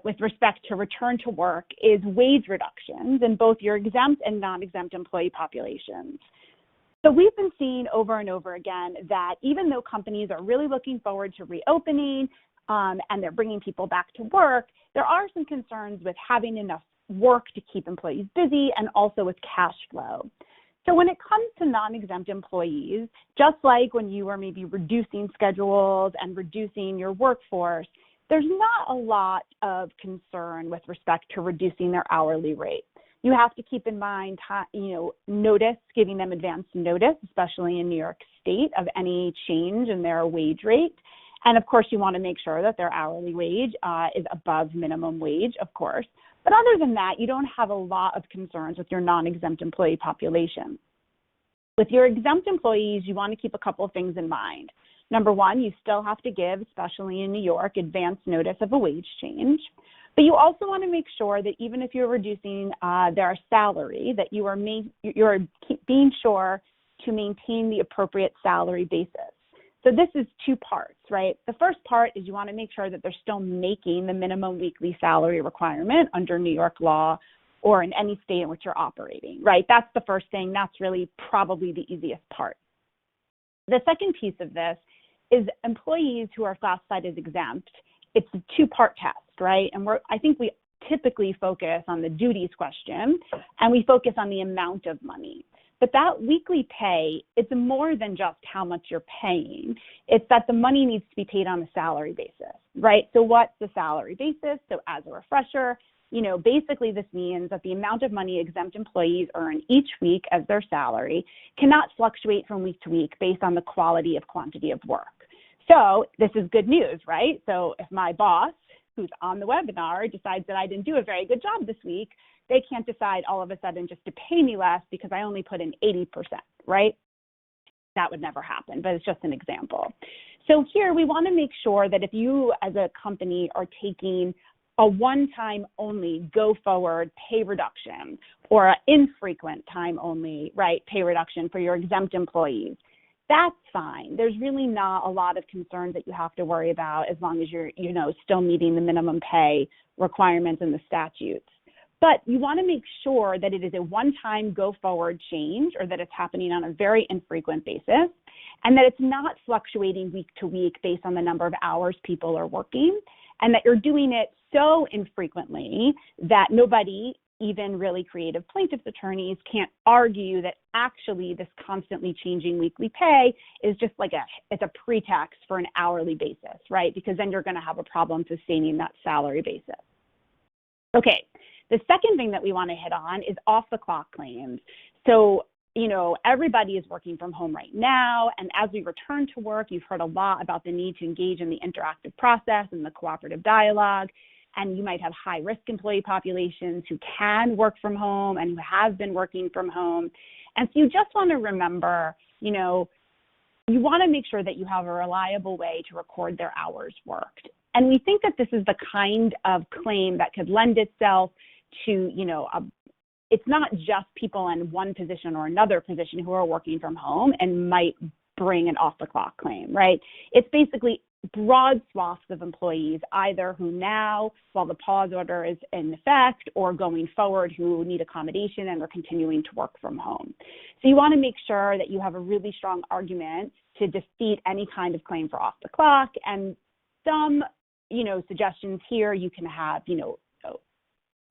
with respect to return to work is wage reductions in both your exempt and non-exempt employee populations. So we've been seeing over and over again that even though companies are really looking forward to reopening and they're bringing people back to work, there are some concerns with having enough work to keep employees busy and also with cash flow. So when it comes to non-exempt employees, just like when you are maybe reducing schedules and reducing your workforce, there's not a lot of concern with respect to reducing their hourly rate. You have to keep in mind, giving them advance notice, especially in New York State, of any change in their wage rate. And of course, you want to make sure that their hourly wage is above minimum wage, of course. But other than that, you don't have a lot of concerns with your non-exempt employee population. With your exempt employees, you want to keep a couple of things in mind. Number one, you still have to give, especially in New York, advance notice of a wage change. But you also want to make sure that even if you're reducing their salary, that you're being sure to maintain the appropriate salary basis. So this is 2 parts, right? The first part is you want to make sure that they're still making the minimum weekly salary requirement under New York law or in any state in which you're operating, right? That's the first thing. That's really probably the easiest part. The second piece of this is employees who are classified as exempt. It's a 2-part test, right? And I think we typically focus on the duties question and we focus on the amount of money. But that weekly pay, it's more than just how much you're paying. It's that the money needs to be paid on a salary basis, right? So what's the salary basis? So as a refresher, basically this means that the amount of money exempt employees earn each week as their salary cannot fluctuate from week to week based on the quality of quantity of work. So this is good news, right? So if my boss, who's on the webinar, decides that I didn't do a very good job this week, they can't decide all of a sudden just to pay me less because I only put in 80%, right? That would never happen, but it's just an example. So here we want to make sure that if you as a company are taking a one-time only go-forward pay reduction or an infrequent time only, right, pay reduction for your exempt employees, that's fine. There's really not a lot of concerns that you have to worry about as long as you're, still meeting the minimum pay requirements in the statutes. But you want to make sure that it is a one-time go-forward change or that it's happening on a very infrequent basis and that it's not fluctuating week to week based on the number of hours people are working and that you're doing it so infrequently that nobody, even really creative plaintiff's attorneys, can't argue that actually this constantly changing weekly pay is just like it's a pretext for an hourly basis, right? Because then you're going to have a problem sustaining that salary basis. Okay, the second thing that we want to hit on is off-the-clock claims. So, everybody is working from home right now, and as we return to work, you've heard a lot about the need to engage in the interactive process and the cooperative dialogue. And you might have high-risk employee populations who can work from home and who have been working from home. And so you just want to remember, you want to make sure that you have a reliable way to record their hours worked. And we think that this is the kind of claim that could lend itself to, it's not just people in one position or another position who are working from home and might bring an off-the-clock claim, right? It's basically broad swaths of employees, either who now, while the pause order is in effect, or going forward who need accommodation and are continuing to work from home. So you want to make sure that you have a really strong argument to defeat any kind of claim for off the clock. And some, suggestions here, you can have,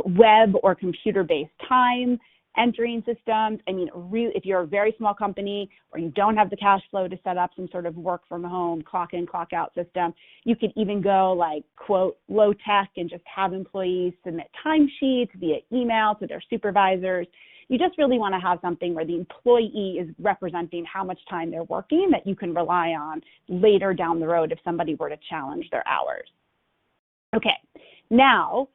web or computer-based time entering systems. If you're a very small company or you don't have the cash flow to set up some sort of work from home, clock in, clock out system, you could even go like, quote, low tech and just have employees submit timesheets via email to their supervisors. You just really want to have something where the employee is representing how much time they're working that you can rely on later down the road if somebody were to challenge their hours. Okay, now,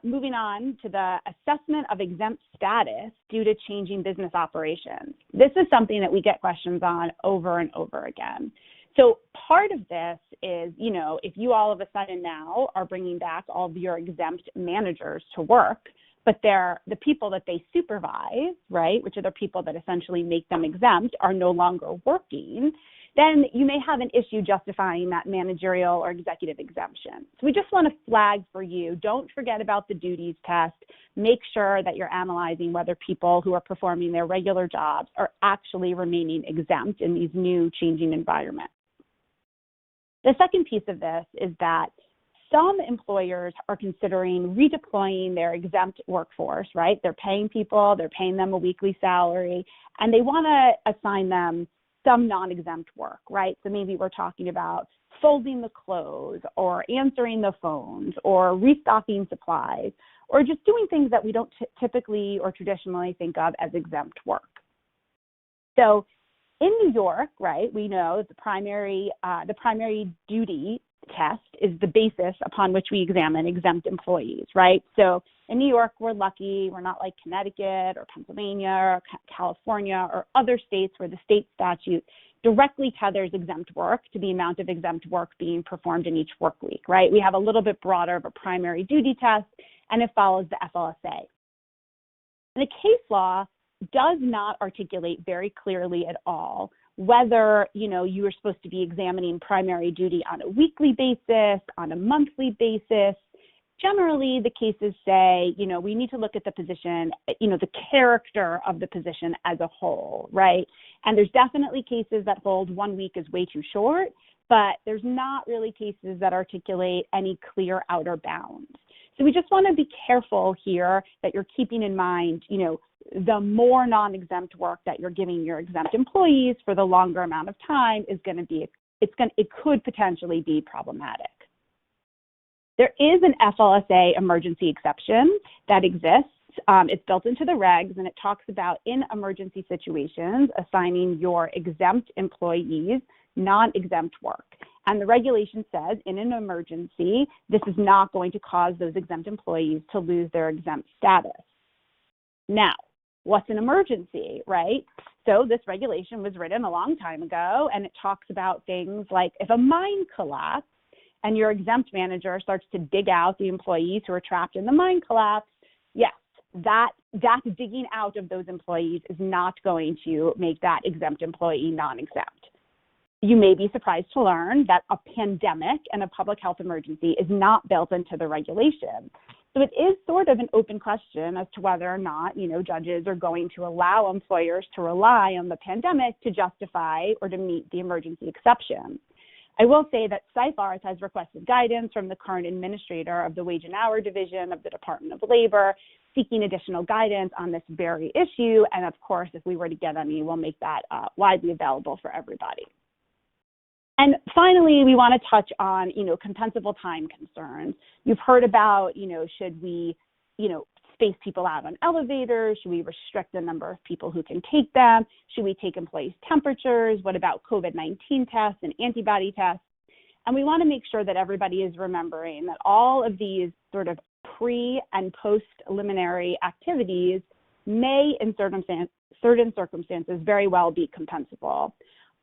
moving on to the assessment of exempt status due to changing business operations. This is something that we get questions on over and over again. So part of this is, if you all of a sudden now are bringing back all of your exempt managers to work, but they're the people that they supervise, right, which are the people that essentially make them exempt, are no longer working, then you may have an issue justifying that managerial or executive exemption. So we just want to flag for you, don't forget about the duties test. Make sure that you're analyzing whether people who are performing their regular jobs are actually remaining exempt in these new changing environments. The second piece of this is that some employers are considering redeploying their exempt workforce, right? They're paying people, they're paying them a weekly salary, and they want to assign them some non-exempt work, right? So maybe we're talking about folding the clothes or answering the phones or restocking supplies or just doing things that we don't typically or traditionally think of as exempt work. So in New York, right, we know that the primary duty test is the basis upon which we examine exempt employees, right? So in New York, we're lucky. We're not like Connecticut or Pennsylvania or California or other states where the state statute directly tethers exempt work to the amount of exempt work being performed in each work week, right? We have a little bit broader of a primary duty test, and it follows the FLSA. And the case law does not articulate very clearly at all whether, you are supposed to be examining primary duty on a weekly basis, on a monthly basis. Generally, the cases say, we need to look at the position, the character of the position as a whole, right? And there's definitely cases that hold 1 week is way too short, but there's not really cases that articulate any clear outer bounds. So we just want to be careful here that you're keeping in mind, the more non-exempt work that you're giving your exempt employees for the longer amount of time is going to be, it could potentially be problematic. There is an FLSA emergency exception that exists. It's built into the regs, and it talks about in emergency situations assigning your exempt employees non-exempt work. And the regulation says in an emergency, this is not going to cause those exempt employees to lose their exempt status. Now, what's an emergency, right? So this regulation was written a long time ago, and it talks about things like if a mine collapsed and your exempt manager starts to dig out the employees who are trapped in the mine collapse, yes, that digging out of those employees is not going to make that exempt employee non-exempt. You may be surprised to learn that a pandemic and a public health emergency is not built into the regulation. So it is sort of an open question as to whether or not, judges are going to allow employers to rely on the pandemic to justify or to meet the emergency exception. I will say that Seyfarth has requested guidance from the current administrator of the Wage and Hour Division of the Department of Labor, seeking additional guidance on this very issue. And of course, if we were to get any, we'll make that widely available for everybody. And finally, we want to touch on, compensable time concerns. You've heard about, should we, space people out on elevators? Should we restrict the number of people who can take them? Should we take employees' temperatures? What about COVID-19 tests and antibody tests? And we want to make sure that everybody is remembering that all of these sort of pre and post-preliminary activities may, in certain circumstances, very well be compensable.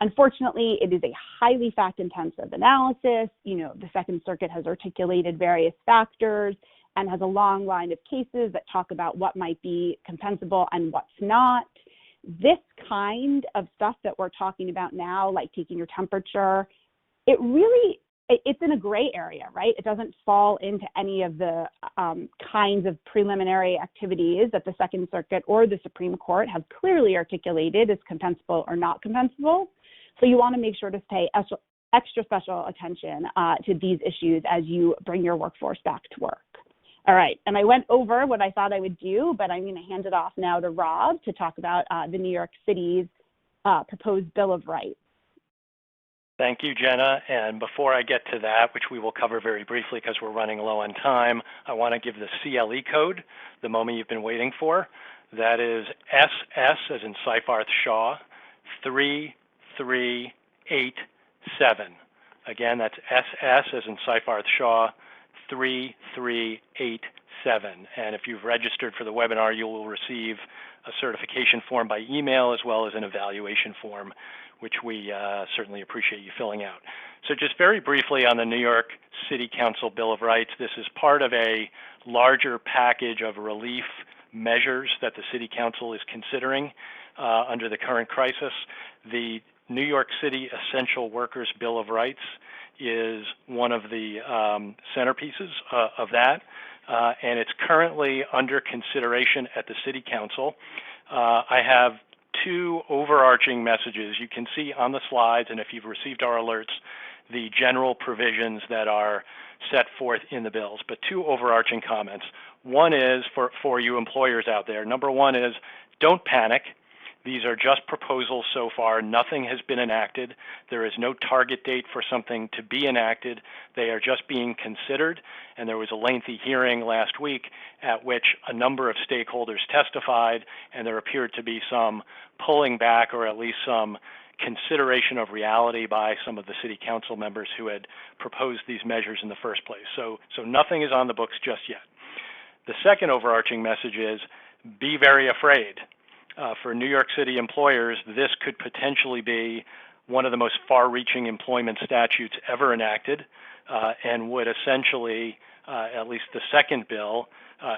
Unfortunately, it is a highly fact-intensive analysis. The Second Circuit has articulated various factors and has a long line of cases that talk about what might be compensable and what's not. This kind of stuff that we're talking about now, like taking your temperature, it's in a gray area, right? It doesn't fall into any of the kinds of preliminary activities that the Second Circuit or the Supreme Court have clearly articulated as compensable or not compensable. So you want to make sure to pay extra special attention to these issues as you bring your workforce back to work. All right, and I went over what I thought I would do, but I'm going to hand it off now to Rob to talk about the New York City's proposed Bill of Rights. Thank you, Jenna. And before I get to that, which we will cover very briefly because we're running low on time, I want to give the CLE code, the moment you've been waiting for. That is SS, as in Seyfarth Shaw, 3387. Again, that's SS, as in Seyfarth Shaw, 3387. And if you've registered for the webinar, you will receive a certification form by email as well as an evaluation form, which we certainly appreciate you filling out. So just very briefly on the New York City Council Bill of Rights, this is part of a larger package of relief measures that the City Council is considering under the current crisis. The New York City Essential Workers Bill of Rights is one of the centerpieces of that, and it's currently under consideration at the City Council. I have two overarching messages. You can see on the slides, and if you've received our alerts, the general provisions that are set forth in the bills, but two overarching comments. One is for you employers out there. Number one is don't panic. These are just proposals so far. Nothing has been enacted. There is no target date for something to be enacted. They are just being considered, and there was a lengthy hearing last week at which a number of stakeholders testified, and there appeared to be some pulling back or at least some consideration of reality by some of the City Council members who had proposed these measures in the first place. So nothing is on the books just yet. The second overarching message is be very afraid. For New York City employers, this could potentially be one of the most far-reaching employment statutes ever enacted and would essentially, at least the second bill,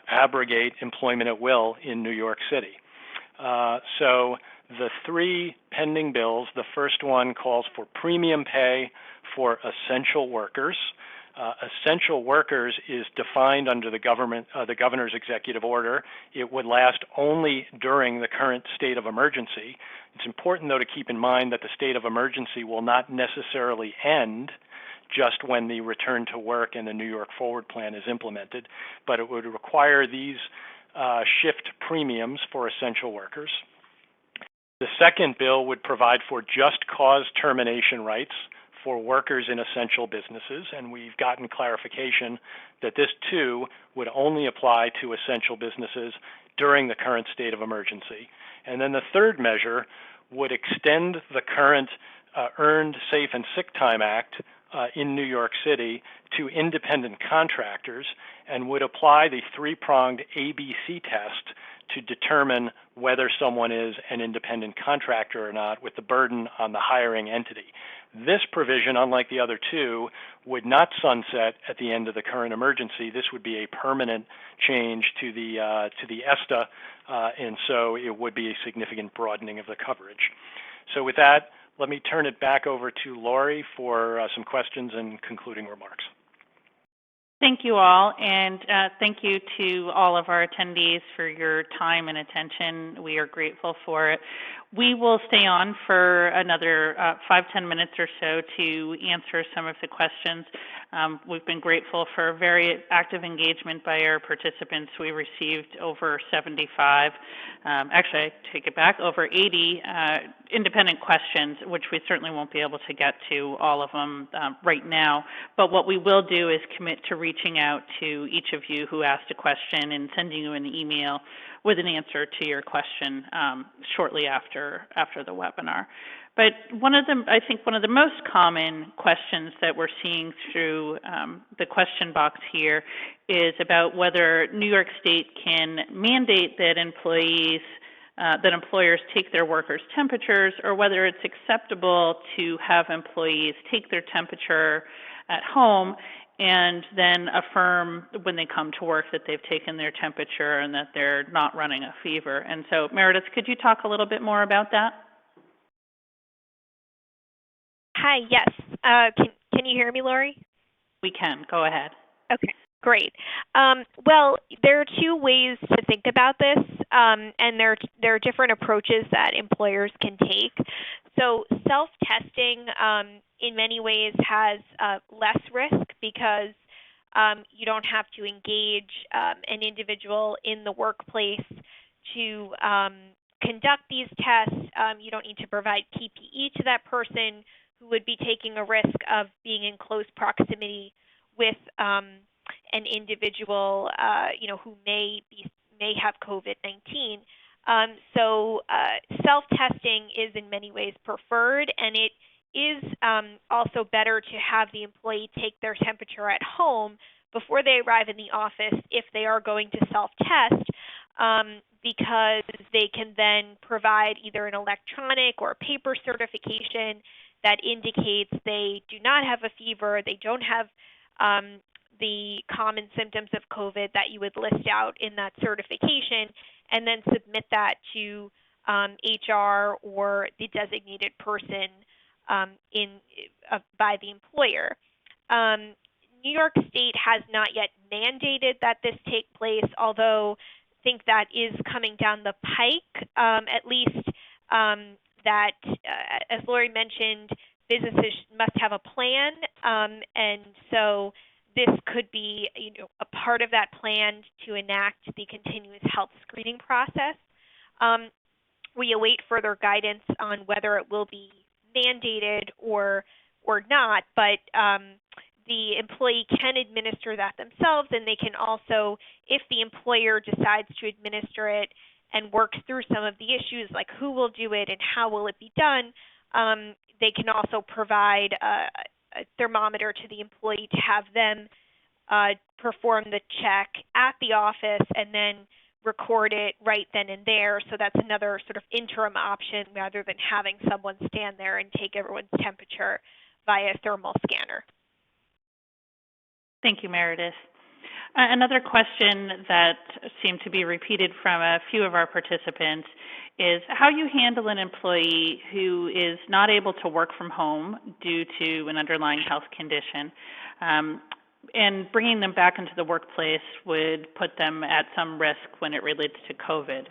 abrogate employment at will in New York City. So the three pending bills, the first one calls for premium pay for essential workers. Essential workers is defined under the governor's executive order. It would last only during the current state of emergency. It's important, though, to keep in mind that the state of emergency will not necessarily end just when the return to work and the New York Forward Plan is implemented, but it would require these shift premiums for essential workers. The second bill would provide for just cause termination rights for workers in essential businesses, and we've gotten clarification that this too would only apply to essential businesses during the current state of emergency. And then the third measure would extend the current Earned Safe and Sick Time Act in New York City to independent contractors and would apply the three-pronged ABC test to determine whether someone is an independent contractor or not, with the burden on the hiring entity. This provision, unlike the other two, would not sunset at the end of the current emergency. This would be a permanent change to the ESTA, and so it would be a significant broadening of the coverage. So with that, let me turn it back over to Lori for some questions and concluding remarks. Thank you all, and thank you to all of our attendees for your time and attention. We are grateful for it. We will stay on for another 5-10 minutes or so to answer some of the questions. We've been grateful for very active engagement by our participants. We received over 75, actually I take it back, over 80 independent questions, which we certainly won't be able to get to all of them right now. But what we will do is commit to reaching out to each of you who asked a question and sending you an email with an answer to your question shortly after the webinar. But I think one of the most common questions that we're seeing through the question box here is about whether New York State can mandate that employers take their workers' temperatures, or whether it's acceptable to have employees take their temperature at home and then affirm when they come to work that they've taken their temperature and that they're not running a fever. And so, Meredith, could you talk a little bit more about that? Hi, yes. Can you hear me, Lori? We can. Go ahead. Okay, great. Well, there are two ways to think about this, and there are different approaches that employers can take. So self-testing in many ways has less risk because you don't have to engage an individual in the workplace to conduct these tests. You don't need to provide PPE to that person who would be taking a risk of being in close proximity with an individual, who may have COVID-19. So self-testing is in many ways preferred, and it is also better to have the employee take their temperature at home before they arrive in the office if they are going to self-test, because they can then provide either an electronic or paper certification that indicates they do not have a fever, they don't have the common symptoms of COVID that you would list out in that certification, and then submit that to HR or the designated person by the employer. New York State has not yet mandated that this take place, although I think that is coming down the pike, at least that, as Lori mentioned, businesses must have a plan, and so this could be a part of that plan to enact the continuous health screening process. We await further guidance on whether it will be mandated or not, but the employee can administer that themselves, and they can also, if the employer decides to administer it and works through some of the issues like who will do it and how will it be done, they can also provide a thermometer to the employee to have them perform the check at the office and then record it right then and there. So that's another sort of interim option rather than having someone stand there and take everyone's temperature via thermal scanner. Thank you, Meredith. Another question that seemed to be repeated from a few of our participants is how you handle an employee who is not able to work from home due to an underlying health condition, and bringing them back into the workplace would put them at some risk when it relates to COVID.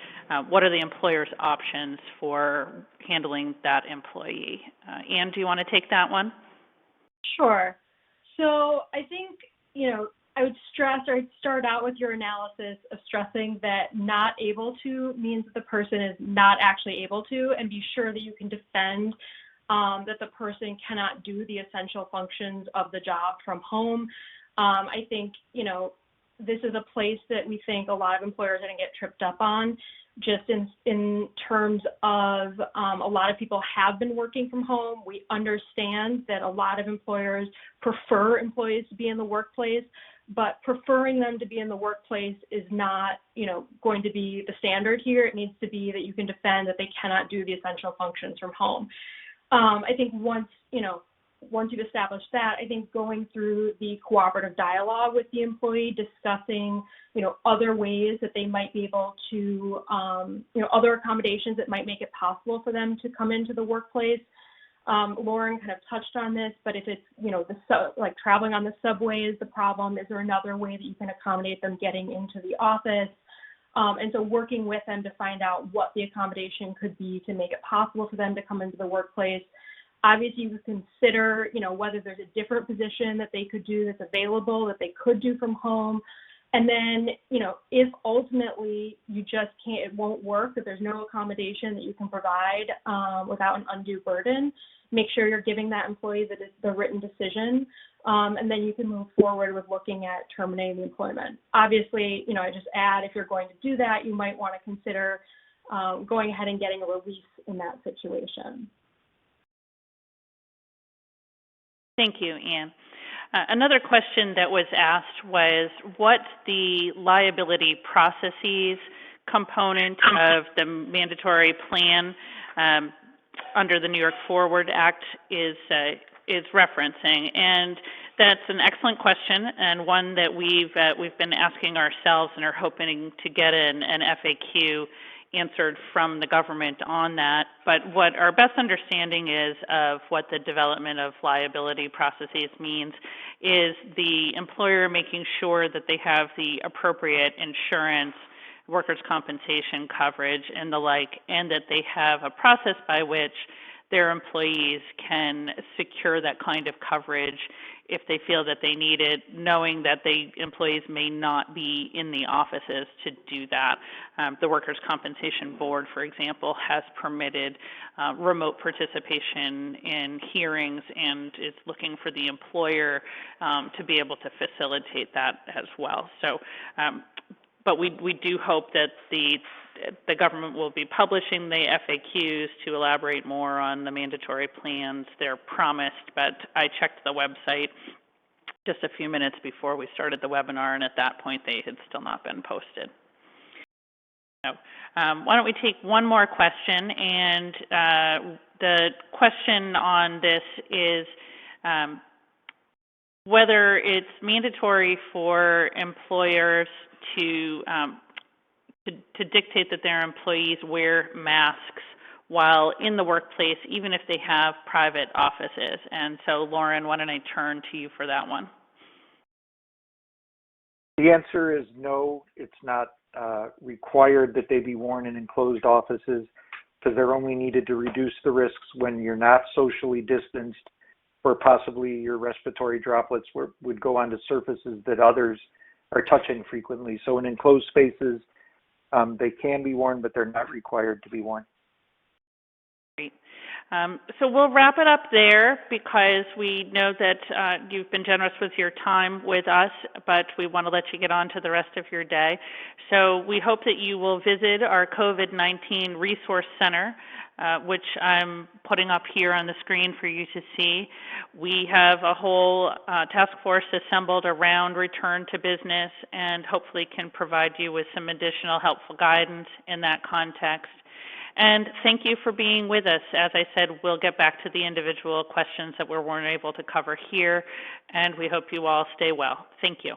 What are the employer's options for handling that employee? Anne, do you want to take that one? Sure. So I think, I would stress, or I'd start out with your analysis of stressing that not able to means that the person is not actually able to, and be sure that you can defend that the person cannot do the essential functions of the job from home. I think, this is a place that we think a lot of employers are going to get tripped up on, just in terms of a lot of people have been working from home. We understand that a lot of employers prefer employees to be in the workplace, but preferring them to be in the workplace is not, going to be the standard here. It needs to be that you can defend that they cannot do the essential functions from home. I think once you've established that, I think going through the cooperative dialogue with the employee, discussing, other ways that they might be able to, other accommodations that might make it possible for them to come into the workplace. Lauren kind of touched on this, but if it's, like traveling on the subway is the problem, is there another way that you can accommodate them getting into the office? And so working with them to find out what the accommodation could be to make it possible for them to come into the workplace. Obviously, you would consider, whether there's a different position that they could do that's available, that they could do from home. And then, if ultimately you just can't, it won't work, that there's no accommodation that you can provide without an undue burden, make sure you're giving that employee the written decision, and then you can move forward with looking at terminating the employment. Obviously, I just add, if you're going to do that, you might want to consider going ahead and getting a release in that situation. Thank you, Anne. Another question that was asked was what the liability processes component of the mandatory plan under the New York Forward Act is referencing, and that's an excellent question and one that we've been asking ourselves and are hoping to get an FAQ answered from the government on that. But what our best understanding is of what the development of liability processes means is the employer making sure that they have the appropriate insurance, workers' compensation coverage, and the like, and that they have a process by which their employees can secure that kind of coverage if they feel that they need it, knowing that employees may not be in the offices to do that. The Workers' Compensation Board, for example, has permitted remote participation in hearings and is looking for the employer to be able to facilitate that as well. So, but we do hope that the government will be publishing the FAQs to elaborate more on the mandatory plans. They're promised, but I checked the website just a few minutes before we started the webinar, and at that point they had still not been posted. So, why don't we take one more question, and the question on this is whether it's mandatory for employers to dictate that their employees wear masks while in the workplace, even if they have private offices. And so, Lauren, why don't I turn to you for that one? The answer is no. It's not required that they be worn in enclosed offices, because they're only needed to reduce the risks when you're not socially distanced, or possibly your respiratory droplets would go onto surfaces that others are touching frequently. So in enclosed spaces, they can be worn, but they're not required to be worn. Great. So we'll wrap it up there because we know that you've been generous with your time with us, but we want to let you get on to the rest of your day. So we hope that you will visit our COVID-19 Resource Center, which I'm putting up here on the screen for you to see. We have a whole task force assembled around return to business and hopefully can provide you with some additional helpful guidance in that context. And thank you for being with us. As I said, we'll get back to the individual questions that we weren't able to cover here, and we hope you all stay well. Thank you.